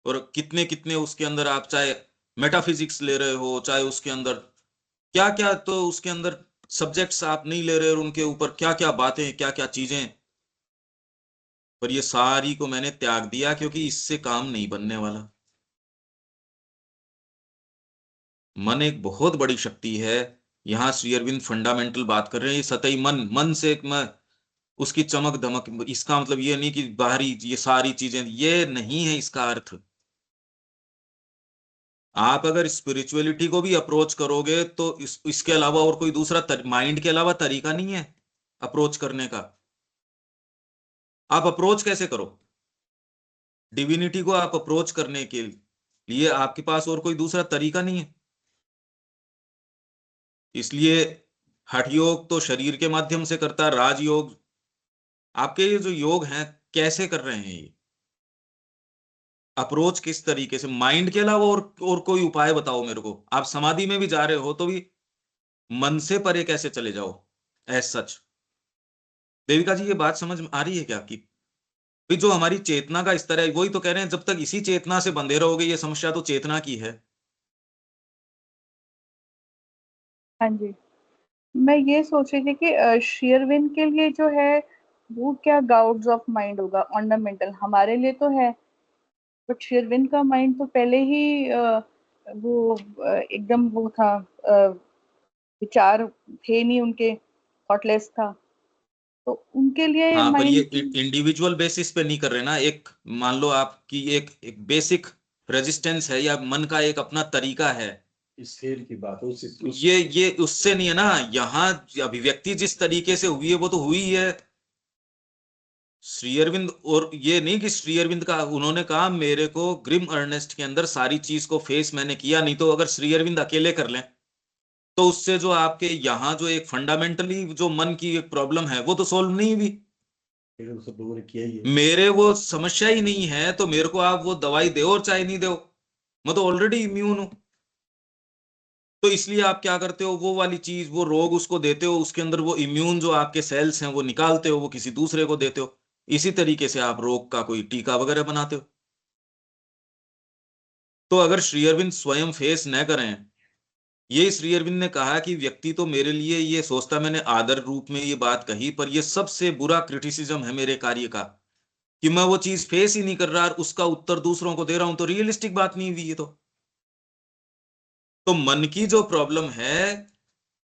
और कितने कितने उसके अंदर आप चाहे मेटाफिजिक्स ले रहे हो, चाहे उसके अंदर क्या क्या, तो उसके अंदर सब्जेक्ट्स आप नहीं ले रहे, और उनके ऊपर क्या क्या बातें, क्या क्या चीजें। पर ये सारी को मैंने त्याग दिया क्योंकि इससे काम नहीं बनने वाला। मन एक बहुत बड़ी शक्ति है। यहां श्री अरविंद फंडामेंटल बात कर रहे हैं, ये सतही मन, मन से एक मैं उसकी चमक धमक, इसका मतलब ये नहीं कि बाहरी ये सारी चीजें, ये नहीं है इसका अर्थ। आप अगर स्पिरिचुअलिटी को भी अप्रोच करोगे तो इसके अलावा और कोई दूसरा माइंड के अलावा तरीका नहीं है अप्रोच करने का। आप अप्रोच कैसे करो डिविनिटी को? आप अप्रोच करने के लिए आपके पास और कोई दूसरा तरीका नहीं है। इसलिए हठ योग तो शरीर के माध्यम से करता है, राजयोग। आपके ये जो योग हैं कैसे कर रहे हैं ये अप्रोच, किस तरीके से? माइंड के अलावा और कोई उपाय बताओ मेरे को। आप समाधि में भी जा रहे हो तो भी मन से परे कैसे चले जाओ एज सच? देविका जी, ये बात समझ में आ रही है क्या आपकी? भाई जो हमारी चेतना का स्तर है, वही तो कह रहे हैं, जब तक इसी चेतना से बंधे रहोगे, ये समस्या तो चेतना की है। हाँ जी। मैं ये सोच रही थी कि शेयरविन के लिए जो है वो क्या गाउड्स ऑफ माइंड होगा, ऑर्नामेंटल हमारे लिए तो है, बट शेरविन का माइंड तो पहले ही वो एकदम वो था, विचार थे नहीं उनके, थॉटलेस था, तो उनके लिए हाँ, पर ये माइंड। इंडिविजुअल बेसिस पे नहीं कर रहे ना। एक मान लो आपकी एक बेसिक रेजिस्टेंस है, या मन का एक अपना तरीका है, स्केल की बात है ये उससे नहीं है ना। यहाँ अभिव्यक्ति जिस तरीके से हुई है वो तो हुई है। श्री अरविंद, और ये नहीं कि श्री अरविंद का, उन्होंने कहा मेरे को ग्रिम अर्नेस्ट के अंदर सारी चीज को फेस मैंने किया, नहीं तो अगर श्री अरविंद अकेले कर लें तो उससे जो आपके यहाँ जो एक फंडामेंटली जो मन की एक प्रॉब्लम है वो तो सोल्व नहीं हुई। लेकिन सब लोगों ने किया ही है। मेरे वो समस्या ही नहीं है तो मेरे को आप वो दवाई दो और चाहे नहीं दो, मैं तो ऑलरेडी इम्यून हूं। तो इसलिए आप क्या करते हो, वो वाली चीज, वो रोग उसको देते हो, उसके अंदर वो इम्यून जो आपके सेल्स हैं वो निकालते हो, वो किसी दूसरे को देते हो। इसी तरीके से आप रोग का कोई टीका वगैरह बनाते हो। तो अगर श्री अरविंद स्वयं फेस न करें, ये श्री अरविंद ने कहा कि व्यक्ति तो मेरे लिए ये सोचता, मैंने आदर रूप में ये बात कही, पर ये सबसे बुरा क्रिटिसिज्म है मेरे कार्य का कि मैं वो चीज फेस ही नहीं कर रहा और उसका उत्तर दूसरों को दे रहा हूं, तो रियलिस्टिक बात नहीं हुई ये तो मन की जो प्रॉब्लम है,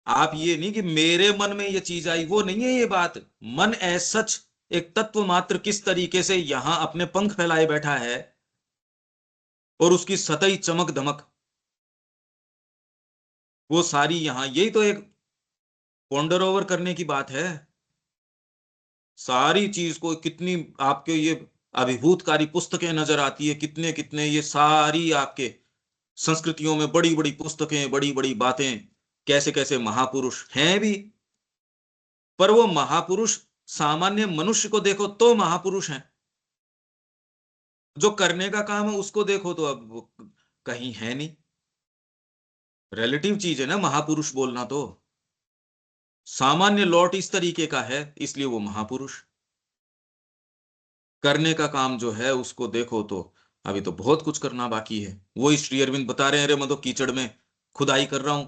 आप ये नहीं कि मेरे मन में ये चीज आई, वो नहीं है ये बात। मन एज सच एक तत्व मात्र किस तरीके से यहां अपने पंख फैलाए बैठा है, और उसकी सतही चमक धमक, वो सारी यहां, यही तो एक पॉन्डर ओवर करने की बात है। सारी चीज को कितनी आपके ये अभिभूतकारी पुस्तकें नजर आती है, कितने कितने ये सारी आपके संस्कृतियों में बड़ी बड़ी पुस्तकें, बड़ी बड़ी बातें, कैसे कैसे महापुरुष हैं भी। पर वो महापुरुष सामान्य मनुष्य को देखो तो महापुरुष हैं, जो करने का काम है उसको देखो तो अब वो कहीं है नहीं। रिलेटिव चीज है ना महापुरुष बोलना तो। सामान्य लॉट इस तरीके का है, इसलिए वो महापुरुष। करने का काम जो है उसको देखो तो अभी तो बहुत कुछ करना बाकी है। वो श्री अरविंद बता रहे हैं, अरे मैं तो कीचड़ में खुदाई कर रहा हूं,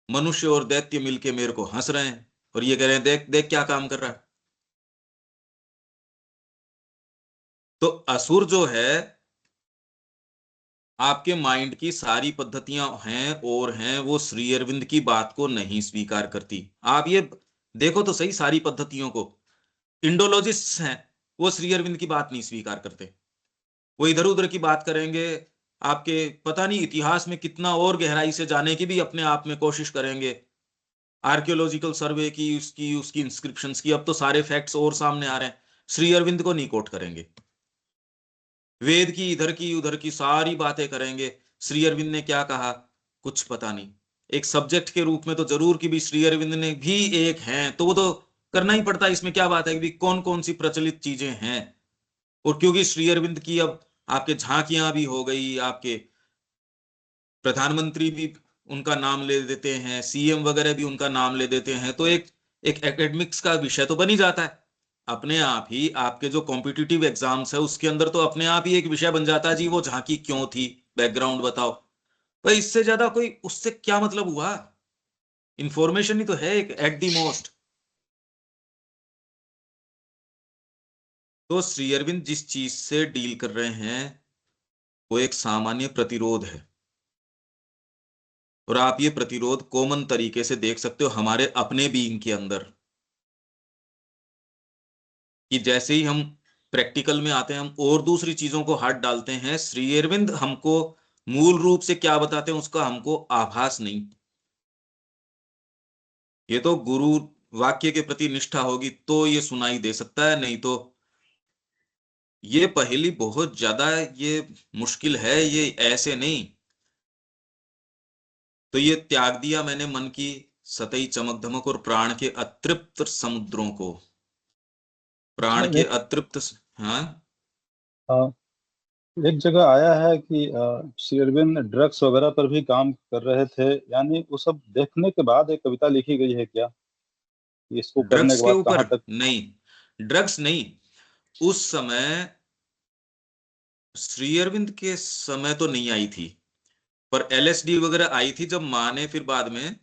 मनुष्य और दैत्य मिलके मेरे को हंस रहे हैं, और ये कह रहे हैं देख देख क्या काम कर रहा है। तो असुर जो है, आपके माइंड की सारी पद्धतियां हैं और हैं, वो श्री अरविंद की बात को नहीं स्वीकार करती। आप ये देखो तो सही, सारी पद्धतियों को इंडोलॉजिस्ट हैं, वो श्री अरविंद की बात नहीं स्वीकार करते। वो इधर उधर की बात करेंगे, आपके पता नहीं इतिहास में कितना और गहराई से जाने की भी अपने आप में कोशिश करेंगे, आर्कियोलॉजिकल सर्वे की, उसकी उसकी इंस्क्रिप्शंस की। अब तो सारे फैक्ट्स और सामने आ रहे हैं, श्री अरविंद को नहीं कोट करेंगे। वेद की इधर की उधर की सारी बातें करेंगे, श्री अरविंद ने क्या कहा कुछ पता नहीं। एक सब्जेक्ट के रूप में तो जरूर कि भी श्री अरविंद ने भी एक हैं, तो वो तो करना ही पड़ता है। इसमें क्या बात है कि भी कौन कौन सी प्रचलित चीजें हैं। और क्योंकि श्री अरविंद की अब आपके झांकियां भी हो गई, आपके प्रधानमंत्री भी उनका नाम ले देते हैं, सीएम वगैरह भी उनका नाम ले देते हैं, तो एक एक एकेडमिक्स का विषय तो बन ही जाता है। अपने आप ही आपके जो कॉम्पिटिटिव एग्जाम्स है उसके अंदर तो अपने आप ही एक विषय बन जाता है, जी वो झांकी क्यों थी, बैकग्राउंड बताओ। भाई इससे ज्यादा कोई उससे क्या मतलब हुआ, इंफॉर्मेशन ही तो है एक एट दी मोस्ट। तो श्री अरविंद जिस चीज से डील कर रहे हैं वो एक सामान्य प्रतिरोध है, और आप ये प्रतिरोध कॉमन तरीके से देख सकते हो हमारे अपने बीइंग के अंदर, कि जैसे ही हम प्रैक्टिकल में आते हैं हम और दूसरी चीजों को हाथ डालते हैं, श्री अरविंद हमको मूल रूप से क्या बताते हैं उसका हमको आभास नहीं। ये तो गुरु वाक्य के प्रति निष्ठा होगी तो ये सुनाई दे सकता है, नहीं तो ये पहेली बहुत ज्यादा ये मुश्किल है, ये ऐसे नहीं। तो ये त्याग दिया मैंने मन की सतही चमक धमक और प्राण के अतृप्त समुद्रों को, प्राण के एक अतृप्त। हाँ, हाँ, एक जगह आया है कि श्री अरविंद ड्रग्स वगैरह पर भी काम कर रहे थे, यानी वो सब देखने के बाद एक कविता लिखी गई है क्या, कि इसको करने ड्रग्स के के बाद ऊपर कहाँ तक? नहीं, ड्रग्स नहीं। उस समय श्री अरविंद के समय तो नहीं आई थी, पर एलएसडी वगैरह आई थी जब माँ ने फिर बाद में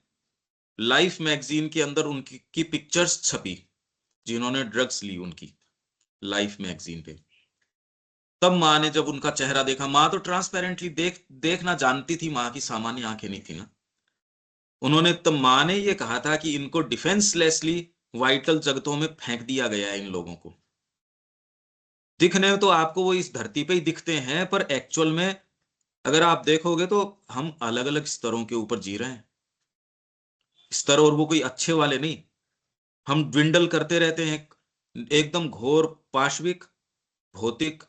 लाइफ मैगजीन के अंदर उनकी की पिक्चर्स छपी, जिन्होंने ड्रग्स ली उनकी लाइफ मैगजीन पे। तब माँ ने जब उनका चेहरा देखा, माँ तो ट्रांसपेरेंटली देखना जानती थी, माँ की सामान्य आंखें नहीं थी ना। उन्होंने तब माँ ने ये कहा था कि इनको डिफेंसलेसली वाइटल जगतों में फेंक दिया गया है इन लोगों को। दिखने में तो आपको वो इस धरती पे ही दिखते हैं, पर एक्चुअल में अगर आप देखोगे तो हम अलग अलग स्तरों के ऊपर जी रहे हैं। स्तर, और वो कोई अच्छे वाले नहीं। हम ड्विंडल करते रहते हैं, एकदम घोर पाशविक भौतिक,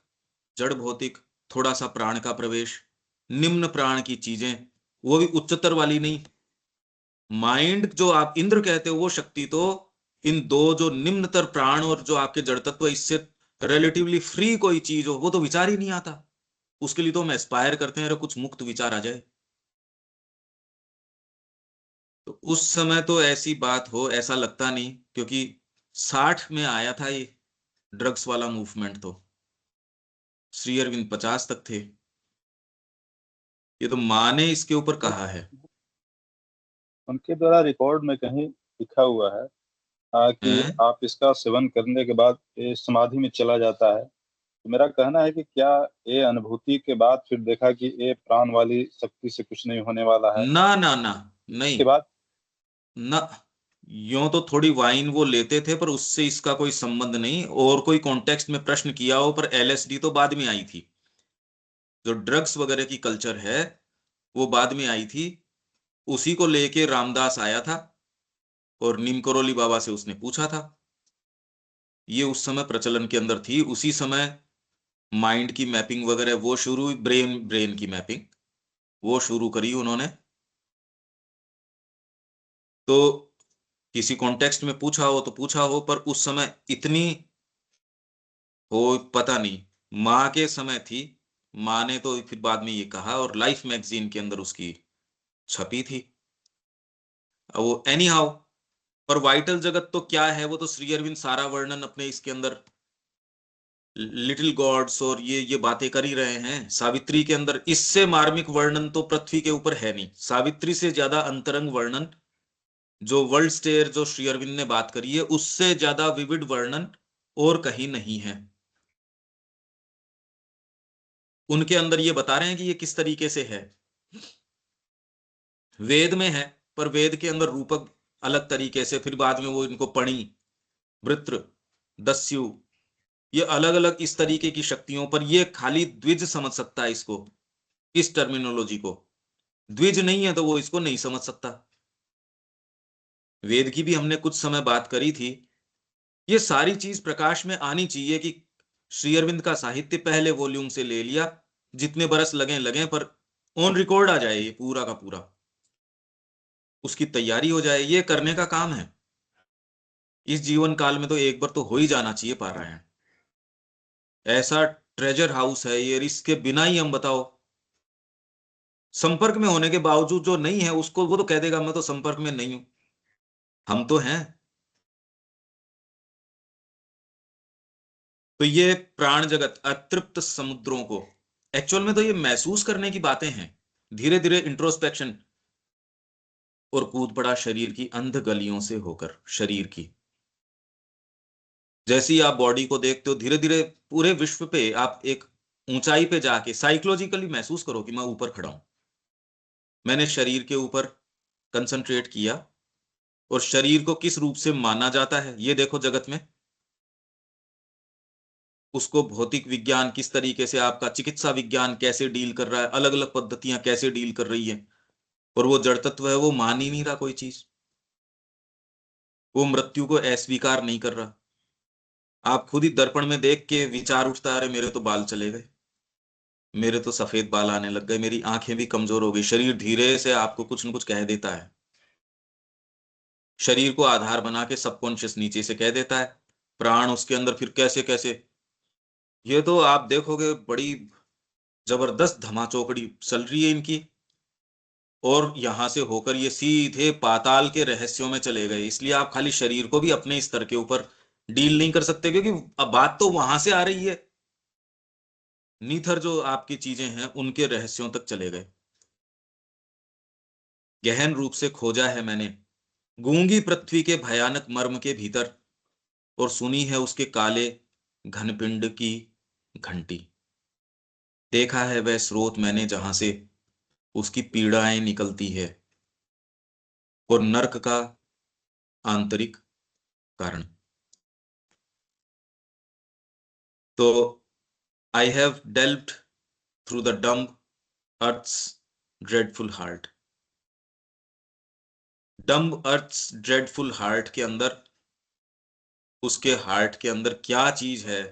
जड़ भौतिक, थोड़ा सा प्राण का प्रवेश, निम्न प्राण की चीजें, वो भी उच्चतर वाली नहीं। माइंड जो आप इंद्र कहते हो वो शक्ति तो इन दो जो निम्नतर प्राण और जो आपके जड़ तत्व, इससे रिलेटिवली फ्री कोई चीज हो वो तो विचार ही नहीं आता। उसके लिए तो हम एस्पायर करते हैं, अरे कुछ मुक्त विचार आ जाए। तो उस समय तो ऐसी बात हो ऐसा लगता नहीं, क्योंकि 60 में आया था ये ड्रग्स वाला मूवमेंट, तो श्री अरविंद 50 तक थे। ये तो माँ ने इसके ऊपर कहा है। उनके द्वारा रिकॉर्ड में कहीं लिखा हुआ है कि हैं? आप इसका सेवन करने के बाद ये समाधि में चला जाता है। तो मेरा कहना है कि क्या ये अनुभूति के बाद फिर देखा कि ये प्राण वाली शक्ति से कुछ नहीं होने वाला है, ना ना ना, नहीं इसके बाद? ना, यूं तो थोड़ी वाइन वो लेते थे पर उससे इसका कोई संबंध नहीं। और कोई कॉन्टेक्स्ट में प्रश्न किया हो, पर एलएसडी तो बाद में आई थी। जो ड्रग्स वगैरह की कल्चर है वो बाद में आई थी। उसी को लेके रामदास आया था और नीम करोली बाबा से उसने पूछा था। ये उस समय प्रचलन के अंदर थी, उसी समय माइंड की मैपिंग वगैरह वो शुरू हुई, ब्रेन ब्रेन की मैपिंग वो शुरू करी उन्होंने। तो किसी कॉन्टेक्स्ट में पूछा हो तो पूछा हो, पर उस समय इतनी हो पता नहीं। माँ के समय थी, माँ ने तो फिर बाद में ये कहा, और लाइफ मैगजीन के अंदर उसकी छपी थी। अब वो एनी हाउ, पर वाइटल जगत तो क्या है, वो तो श्री अरविंद सारा वर्णन अपने इसके अंदर लिटिल गॉड्स और ये बातें कर ही रहे हैं। सावित्री के अंदर इससे मार्मिक वर्णन तो पृथ्वी के ऊपर है नहीं। सावित्री से ज्यादा अंतरंग वर्णन जो वर्ल्ड स्टेयर जो श्री अरविंद ने बात करी है, उससे ज्यादा विविड वर्णन और कहीं नहीं है। उनके अंदर ये बता रहे हैं कि ये किस तरीके से है। वेद में है, पर वेद के अंदर रूपक अलग तरीके से, फिर बाद में वो इनको पणी, वृत्र, दस्यु, ये अलग अलग इस तरीके की शक्तियों पर, ये खाली द्विज समझ सकता है इसको, इस टर्मिनोलॉजी को। द्विज नहीं है तो वो इसको नहीं समझ सकता। वेद की भी हमने कुछ समय बात करी थी। ये सारी चीज प्रकाश में आनी चाहिए कि श्री अरविंद का साहित्य पहले वॉल्यूम से ले लिया, जितने बरस लगे पर ऑन रिकॉर्ड आ जाए ये पूरा का पूरा, उसकी तैयारी हो जाए। ये करने का काम है। इस जीवन काल में तो एक बार तो हो ही जाना चाहिए पारायण। ऐसा ट्रेजर हाउस है ये, इसके बिना ही हम बताओ, संपर्क में होने के बावजूद जो नहीं है उसको, वो तो कह देगा मैं तो संपर्क में नहीं हूं। हम तो हैं। तो ये प्राण जगत, अतृप्त समुद्रों को एक्चुअल में तो ये महसूस करने की बातें हैं। धीरे धीरे इंट्रोस्पेक्शन, और कूद पड़ा शरीर की अंध गलियों से होकर। शरीर की जैसी आप बॉडी को देखते हो, धीरे धीरे पूरे विश्व पे आप एक ऊंचाई पे जाके साइकोलॉजिकली महसूस करो कि मैं ऊपर खड़ा हूं। मैंने शरीर के ऊपर कंसंट्रेट किया, और शरीर को किस रूप से माना जाता है ये देखो जगत में। उसको भौतिक विज्ञान किस तरीके से, आपका चिकित्सा विज्ञान कैसे डील कर रहा है, अलग अलग पद्धतियां कैसे डील कर रही है। और वो जड़ तत्व है, वो मान ही नहीं रहा कोई चीज, वो मृत्यु को अस्वीकार नहीं कर रहा। आप खुद ही दर्पण में देख के विचार उठता, अरे मेरे तो बाल चले गए, मेरे तो सफेद बाल आने लग गए, मेरी आंखें भी कमजोर हो गई। शरीर धीरे से आपको कुछ न कुछ कह देता है। शरीर को आधार बना के सबकॉन्शियस नीचे से कह देता है, प्राण उसके अंदर फिर कैसे कैसे। ये तो आप देखोगे बड़ी जबरदस्त धमाचौकड़ी चल रही है इनकी, और यहां से होकर ये सीधे पाताल के रहस्यों में चले गए। इसलिए आप खाली शरीर को भी अपने स्तर के ऊपर डील नहीं कर सकते, क्योंकि अब बात तो वहां से आ रही है। नीथर जो आपकी चीजें हैं उनके रहस्यों तक चले गए। गहन रूप से खोजा है मैंने गूंगी पृथ्वी के भयानक मर्म के भीतर, और सुनी है उसके काले घनपिंड की घंटी। देखा है वह स्रोत मैंने जहां से उसकी पीड़ाएं निकलती है, और नर्क का आंतरिक कारण। तो I have delved through the dumb earth's dreadful heart. Dumb earth's dreadful heart के अंदर, उसके हार्ट के अंदर क्या चीज है।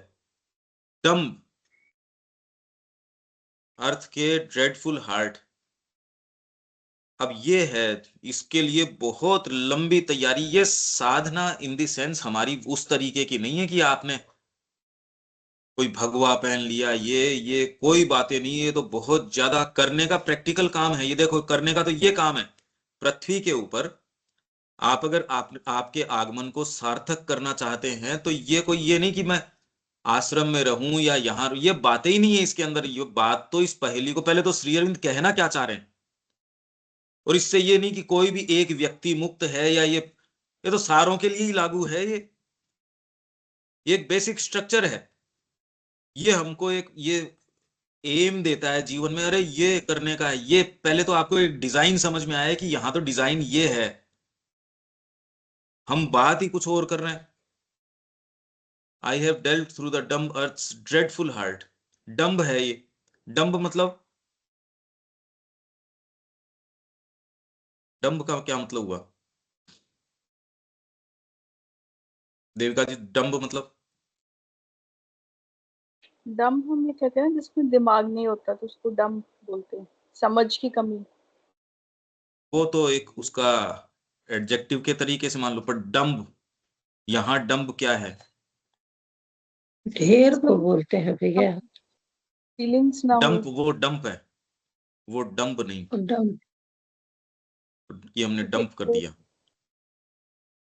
डम्ब अर्थ के ड्रेडफुल हार्ट। अब ये है, इसके लिए बहुत लंबी तैयारी। ये साधना इन द सेंस हमारी उस तरीके की नहीं है कि आपने कोई भगवा पहन लिया, ये कोई बातें नहीं है। ये तो बहुत ज्यादा करने का प्रैक्टिकल काम है। ये देखो करने का तो ये काम है पृथ्वी के ऊपर। आप अगर आपके आगमन को सार्थक करना चाहते हैं तो ये कोई ये नहीं कि मैं आश्रम में रहूं या यहां, ये बातें ही नहीं है इसके अंदर। ये बात तो इस पहेली को पहले तो श्री अरविंद कहना क्या चाह रहे हैं, और इससे ये नहीं कि कोई भी एक व्यक्ति मुक्त है, या ये तो सारों के लिए ही लागू है। ये एक बेसिक स्ट्रक्चर है। ये हमको एक ये एम देता है जीवन में, अरे ये करने का है। ये पहले तो आपको एक डिजाइन समझ में आया कि यहां तो डिजाइन ये है, हम बात ही कुछ और कर रहे हैं। I have dealt through the dumb earth's dreadful heart. Dumb है ये। डम्ब मतलब, डम्ब का क्या मतलब हुआ देविका जी? डम्ब मतलब डम हम ये कहते हैं ना जिसमें दिमाग नहीं होता, तो उसको डम बोलते हैं, समझ की कमी। वो तो एक उसका एडजेक्टिव के तरीके से मान लो, पर डम्ब, यहां डम्ब क्या है? ढेर को बोलते हैं भैया। फीलिंग्स ना हो। डंप, वो डंप है, वो डंप नहीं। डम ये हमने डंप कर दिया।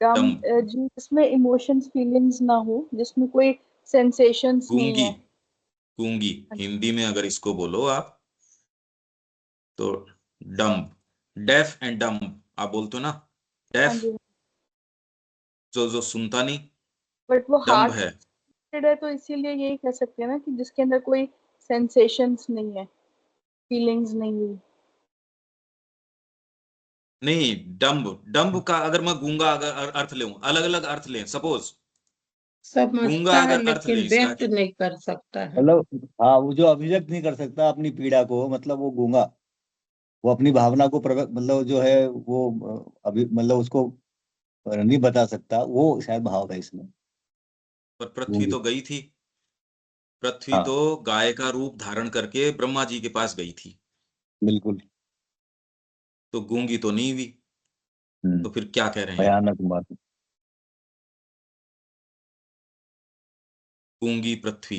डम डम्ब, जिसमें इमोशंस फीलिंग्स ना हो, जिसमें कोई सेंसेशंस नहीं गूंगी, है। गूंगी हिंदी में अगर इसको बोलो आप तो डम्ब, डेफ एंड डम्ब आप बोलते हो ना, हाँ डेफ जी। जो जो सुनता नहीं, बट वो डम्ब हार्ट है। है, तो इसीलिए यही कह सकते हैं ना कि जिसके अंदर कोई सेंसेशंस नहीं है, फीलिंग्स नहीं हुई। नहीं, डम्ब, डम्ब का अगर मैं गूंगा अगर अर्थ ले, अलग अलग अर्थ लें, सपोज समझता गूंगा है अगर अर्थ लें लेकिन इसका व्यक्त कि नहीं कर सकता है। मतलब हाँ, वो जो अभिव्यक्त नहीं कर सकता अपनी पीड़ा को, मतलब वो गूंगा। वो अपनी भावना को मतलब जो है वो अभी मतलब उसको नहीं बता सकता, वो शायद भाव है इसमें। पर पृथ्वी गूंगी। तो गई थी, पृथ्वी हाँ तो गाय का रूप धारण करके ब्रह्मा जी के पास गई थी, बिल्कुल। तो गूंगी तो नहीं हुई, तो फिर क्या कह रहे हैं आप? भयानक बात। गूंगी पृथ्वी,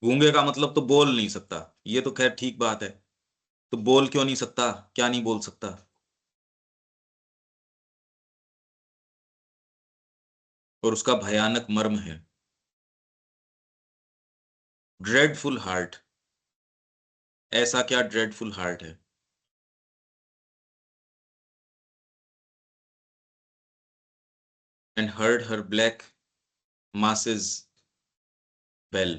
गूंगे का मतलब तो बोल नहीं सकता, ये तो खैर ठीक बात है, तो बोल क्यों नहीं सकता, क्या नहीं बोल सकता? और उसका भयानक मर्म है, ड्रेडफुल हार्ट। ऐसा क्या ड्रेडफुल हार्ट है? And heard her black masses bell,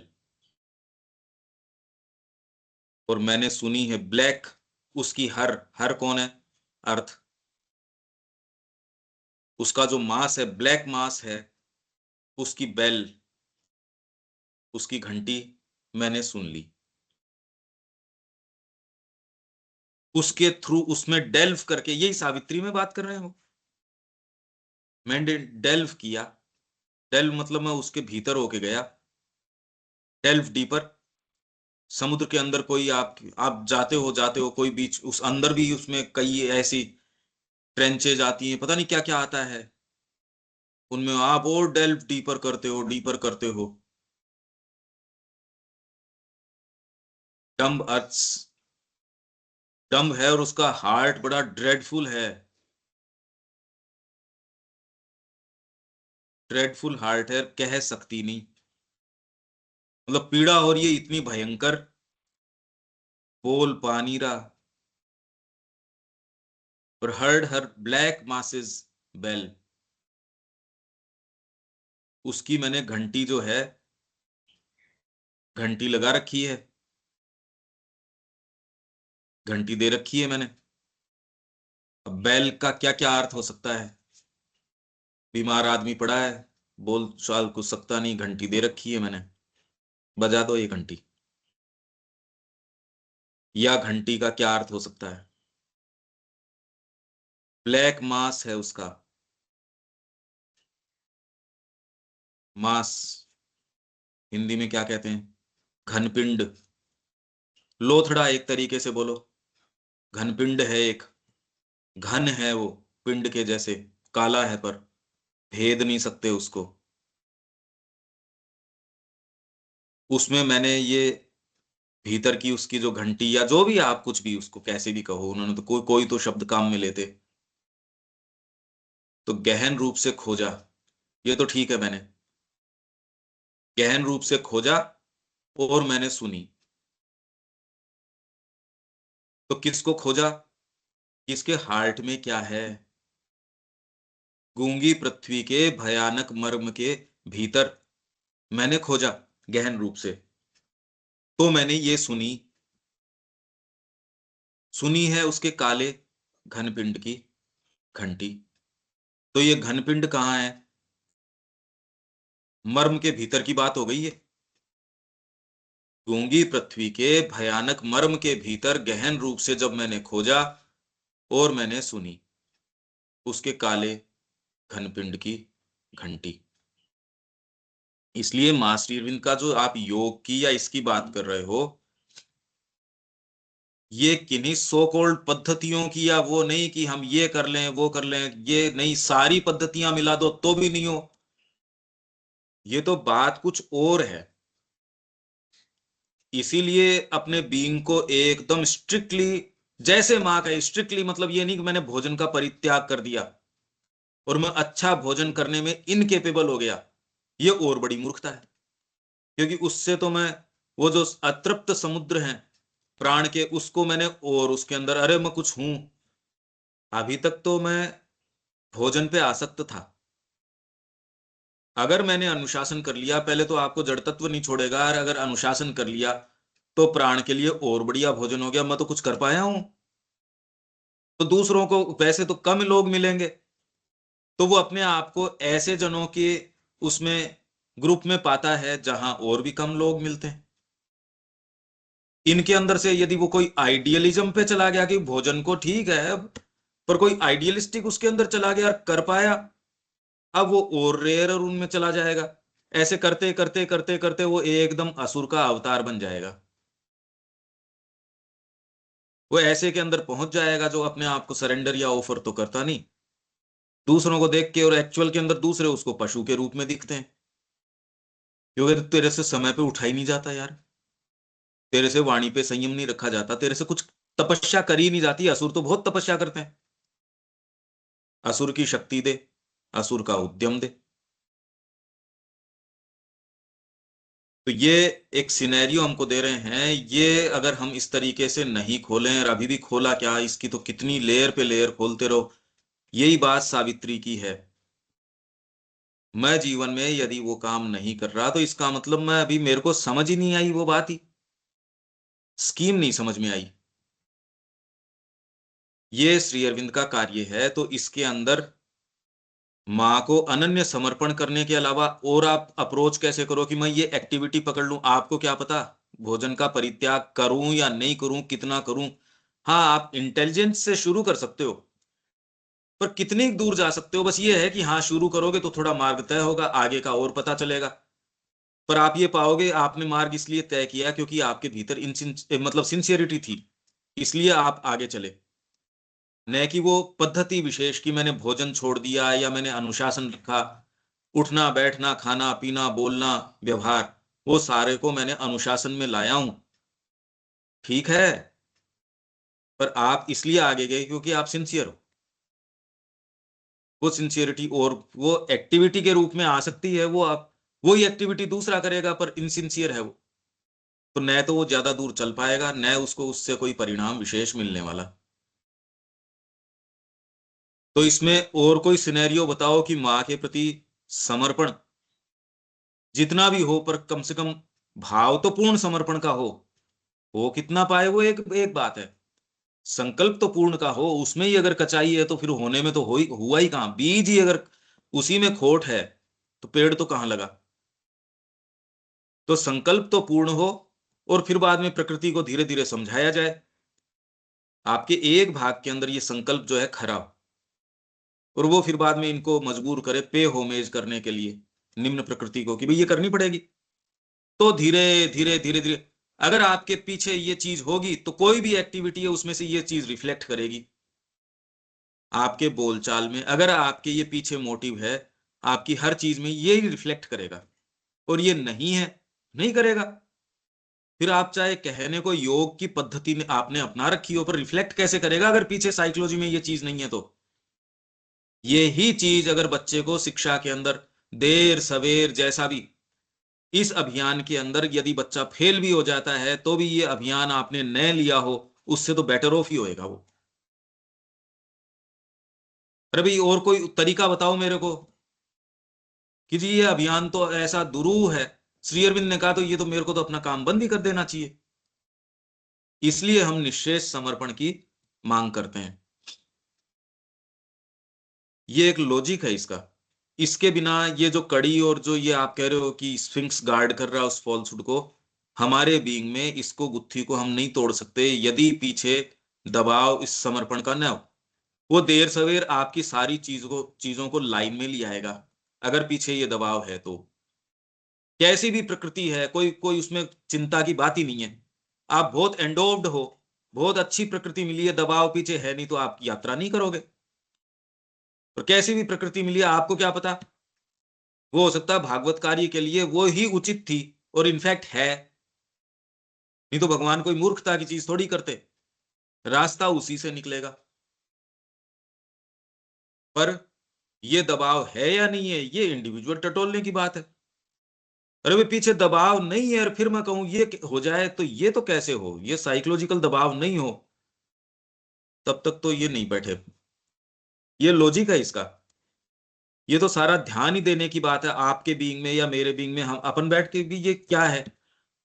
और मैंने सुनी है ब्लैक, उसकी हर कौन है? अर्थ, उसका जो मास है, ब्लैक मास है, उसकी बेल, उसकी घंटी मैंने सुन ली। उसके थ्रू, उसमें डेल्व करके, यही सावित्री में बात कर रहे हो, मैंने डेल्व किया, डेल्व मतलब मैं उसके भीतर होके गया, डेल्व डीपर, समुद्र के अंदर कोई आप जाते हो कोई बीच, उस अंदर भी उसमें कई ऐसी ट्रेंचेज आती हैं, पता नहीं क्या क्या आता है उनमें, आप और डेल्व डीपर करते हो, डीपर करते हो। डम्ब अर्थ, डम्ब है और उसका हार्ट बड़ा ड्रेडफुल है, ड्रेडफुल हार्ट है, कह सकती नहीं, मतलब पीड़ा हो रही है इतनी भयंकर, बोल पा नहीं रहा। और heard her black masses bell, उसकी मैंने घंटी जो है, घंटी लगा रखी है, घंटी दे रखी है मैंने। अब बैल का क्या क्या अर्थ हो सकता है? बीमार आदमी पड़ा है, बोल चाल कुछ सकता नहीं, घंटी दे रखी है मैंने, बजा दो ये घंटी। या घंटी का क्या अर्थ हो सकता है? ब्लैक मास है उसका, मास हिंदी में क्या कहते हैं? घनपिंड, लोथड़ा एक तरीके से बोलो, घनपिंड है एक, घन है वो, पिंड के जैसे, काला है पर भेद नहीं सकते उसको। उसमें मैंने ये भीतर की उसकी जो घंटी, या जो भी आप कुछ भी उसको कैसे भी कहो, उन्होंने तो कोई कोई तो शब्द काम में लेते, तो गहन रूप से खोजा, ये तो ठीक है, मैंने गहन रूप से खोजा और मैंने सुनी। तो किसको खोजा? किसके हार्ट में क्या है? गूंगी पृथ्वी के भयानक मर्म के भीतर मैंने खोजा गहन रूप से, तो मैंने ये सुनी, सुनी है उसके काले घनपिंड की घंटी। तो ये घनपिंड कहाँ है? मर्म के भीतर की बात हो गई है। गूंगी पृथ्वी के भयानक मर्म के भीतर गहन रूप से जब मैंने खोजा और मैंने सुनी उसके काले घनपिंड की घंटी। इसलिए मास्टर अरविंद का जो आप योग की या इसकी बात कर रहे हो, ये किन्हीं सो कॉल्ड पद्धतियों की, या वो नहीं कि हम ये कर लें वो कर लें, ये नहीं, सारी पद्धतियां मिला दो तो भी नहीं हो, ये तो बात कुछ और है। इसीलिए अपने बीइंग को एकदम स्ट्रिक्टली जैसे माँ का स्ट्रिक्टली, मतलब ये नहीं कि मैंने भोजन का परित्याग कर दिया और मैं अच्छा भोजन करने में इनकेपेबल हो गया, ये और बड़ी मूर्खता है। क्योंकि उससे तो मैं वो जो अतृप्त समुद्र है प्राण के, उसको मैंने, और उसके अंदर अरे मैं कुछ हूं, अभी तक तो मैं भोजन पे आसक्त था। अगर मैंने अनुशासन कर लिया, पहले तो आपको जड़ तत्व नहीं छोड़ेगा, और अगर अनुशासन कर लिया तो प्राण के लिए और बढ़िया भोजन हो गया, मैं तो कुछ कर पाया हूं। तो दूसरों को वैसे तो कम लोग मिलेंगे, तो वो अपने आप को ऐसे जनों के उसमें ग्रुप में पाता है जहां और भी कम लोग मिलते हैं। इनके अंदर से यदि वो कोई आइडियलिज्म पे चला गया कि भोजन को ठीक है, पर कोई आइडियलिस्टिक उसके अंदर चला गया और कर पाया, अब वो और रेयर और उनमें चला जाएगा। ऐसे करते करते करते करते वो एकदम असुर का अवतार बन जाएगा। वो ऐसे के अंदर पहुंच जाएगा जो अपने आप को सरेंडर या ऑफर तो करता नहीं, दूसरों को देख के, और एक्चुअल के अंदर दूसरे उसको पशु के रूप में दिखते हैं। क्योंकि तेरे से समय पे उठा ही नहीं जाता यार, तेरे से वाणी पे संयम नहीं रखा जाता, तेरे से कुछ तपस्या करी नहीं जाती। असुर तो बहुत तपस्या करते हैं। असुर की शक्ति दे, असुर का उद्यम दे। तो ये एक सिनेरियो हमको दे रहे हैं। ये अगर हम इस तरीके से नहीं खोलें, और अभी भी खोला क्या, इसकी तो कितनी लेयर पे लेयर खोलते रहो। यही बात सावित्री की है। मैं जीवन में यदि वो काम नहीं कर रहा तो इसका मतलब मैं अभी, मेरे को समझ ही नहीं आई वो बात ही, स्कीम नहीं समझ में आई। ये श्री अरविंद का कार्य है, तो इसके अंदर माँ को अनन्य समर्पण करने के अलावा और आप अप्रोच कैसे करो कि मैं ये एक्टिविटी पकड़ लूं। आपको क्या पता भोजन का परित्याग करूं या नहीं करूं, कितना करूं। हाँ, आप इंटेलिजेंस से शुरू कर सकते हो, पर कितनी दूर जा सकते हो, बस ये है कि हाँ शुरू करोगे तो थोड़ा मार्ग तय होगा, आगे का और पता चलेगा। पर आप ये पाओगे आपने मार्ग इसलिए तय किया क्योंकि आपके भीतर मतलब सिंसियरिटी थी, इसलिए आप आगे चले। न कि वो पद्धति विशेष कि मैंने भोजन छोड़ दिया या मैंने अनुशासन रखा, उठना बैठना खाना पीना बोलना व्यवहार, वो सारे को मैंने अनुशासन में लाया हूं, ठीक है। पर आप इसलिए आगे गए क्योंकि आप सिंसियर हो। वो सिंसियरिटी और वो एक्टिविटी के रूप में आ सकती है, वो आप वही एक्टिविटी दूसरा करेगा पर इनसिंसियर है वो, तो न तो वो ज्यादा दूर चल पाएगा, न उसको उससे कोई परिणाम विशेष मिलने वाला। तो इसमें और कोई सिनेरियो बताओ कि माँ के प्रति समर्पण जितना भी हो, पर कम से कम भाव तो पूर्ण समर्पण का हो कितना पाए वो एक एक बात है। संकल्प तो पूर्ण का हो, उसमें ही अगर कचाई है तो फिर होने में तो हुआ ही कहां। बीज ही अगर उसी में खोट है तो पेड़ तो कहां लगा। तो संकल्प तो पूर्ण हो, और फिर बाद में प्रकृति को धीरे धीरे समझाया जाए। आपके एक भाग के अंदर ये संकल्प जो है खराब, और वो फिर बाद में इनको मजबूर करे पे होमेज करने के लिए निम्न प्रकृति को, कि भाई ये करनी पड़ेगी। तो धीरे धीरे धीरे धीरे अगर आपके पीछे ये चीज होगी तो कोई भी एक्टिविटी है उसमें से ये चीज रिफ्लेक्ट करेगी आपके बोलचाल में। अगर आपके ये पीछे मोटिव है, आपकी हर चीज में ये रिफ्लेक्ट करेगा, और ये नहीं है, नहीं करेगा। फिर आप चाहे कहने को योग की पद्धति ने आपने अपना रखी हो, पर रिफ्लेक्ट कैसे करेगा अगर पीछे साइकोलॉजी में ये चीज नहीं है। तो ये ही चीज अगर बच्चे को शिक्षा के अंदर देर सवेर जैसा भी, इस अभियान के अंदर यदि बच्चा फेल भी हो जाता है तो भी ये अभियान आपने न लिया हो, उससे तो बेटर ऑफ ही होएगा वो। अरे भाई और कोई तरीका बताओ मेरे को कि जी ये अभियान तो ऐसा दुरूह है, श्री अरविंद ने कहा तो ये तो मेरे को तो अपना काम बंद ही कर देना चाहिए। इसलिए हम निःशेष समर्पण की मांग करते हैं। ये एक लॉजिक है इसका। इसके बिना ये जो कड़ी और जो ये आप कह रहे हो कि स्फिंक्स गार्ड कर रहा है उस फॉल्सहुड को, हमारे बीइंग में इसको गुत्थी को हम नहीं तोड़ सकते यदि पीछे दबाव इस समर्पण का न हो। वो देर सवेर आपकी सारी चीजों को लाइन में ले आएगा अगर पीछे ये दबाव है तो। कैसी भी प्रकृति है, कोई कोई उसमें चिंता की बात ही नहीं है। आप बहुत एंडोव्ड हो, बहुत अच्छी प्रकृति मिली है, दबाव पीछे है नहीं तो आप यात्रा नहीं करोगे। और कैसी भी प्रकृति मिली है, आपको क्या पता, वो हो सकता है भागवत कार्य के लिए वो ही उचित थी और इनफैक्ट है, नहीं तो भगवान कोई मूर्खता की चीज थोड़ी करते। रास्ता उसी से निकलेगा। पर ये दबाव है या नहीं है, ये इंडिविजुअल टटोलने की बात है। अरे भाई पीछे दबाव नहीं है और फिर मैं कहूं ये हो जाए, तो ये तो कैसे हो, ये साइकोलॉजिकल दबाव नहीं हो, तब तक तो ये नहीं बैठे। ये लॉजिक है इसका। ये तो सारा ध्यान ही देने की बात है, आपके बीइंग में या मेरे बीइंग में, हम अपन बैठ के भी ये क्या है,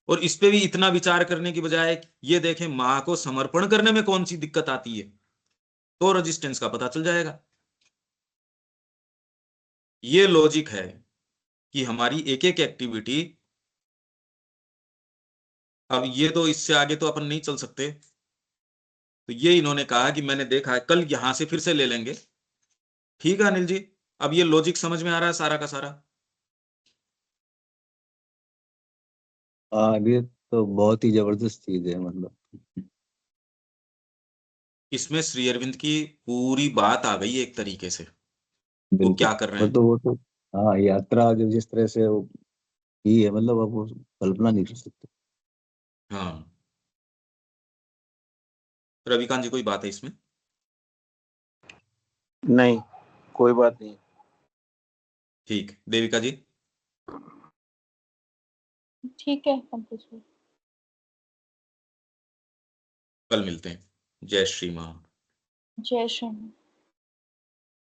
और इस पे भी इतना विचार करने की बजाय ये देखें माँ को समर्पण करने में कौन सी दिक्कत आती है, तो रेजिस्टेंस का पता चल जाएगा। ये लॉजिक है कि हमारी एक एक एक्टिविटी, अब ये तो इससे आगे तो अपन नहीं चल सकते। तो ये इन्होंने कहा कि मैंने देखा है, कल यहां से फिर से ले लेंगे। ठीक है अनिल जी, अब ये लॉजिक समझ में आ रहा है सारा का सारा? ये तो बहुत ही जबरदस्त चीज है, मतलब इसमें श्री अरविंद की पूरी बात आ गई है एक तरीके से, वो बिल्कुल। क्या कर रहे हैं। वो तो हाँ, यात्रा जो जिस तरह से वो की है, मतलब अब वो कल्पना नहीं कर सकते। हाँ, रविकांत जी कोई बात है इसमें? नहीं, कोई बात नहीं। ठीक, देविका जी? ठीक है पंकज भाई। कल मिलते हैं। जय श्री मां। जय श्री राम।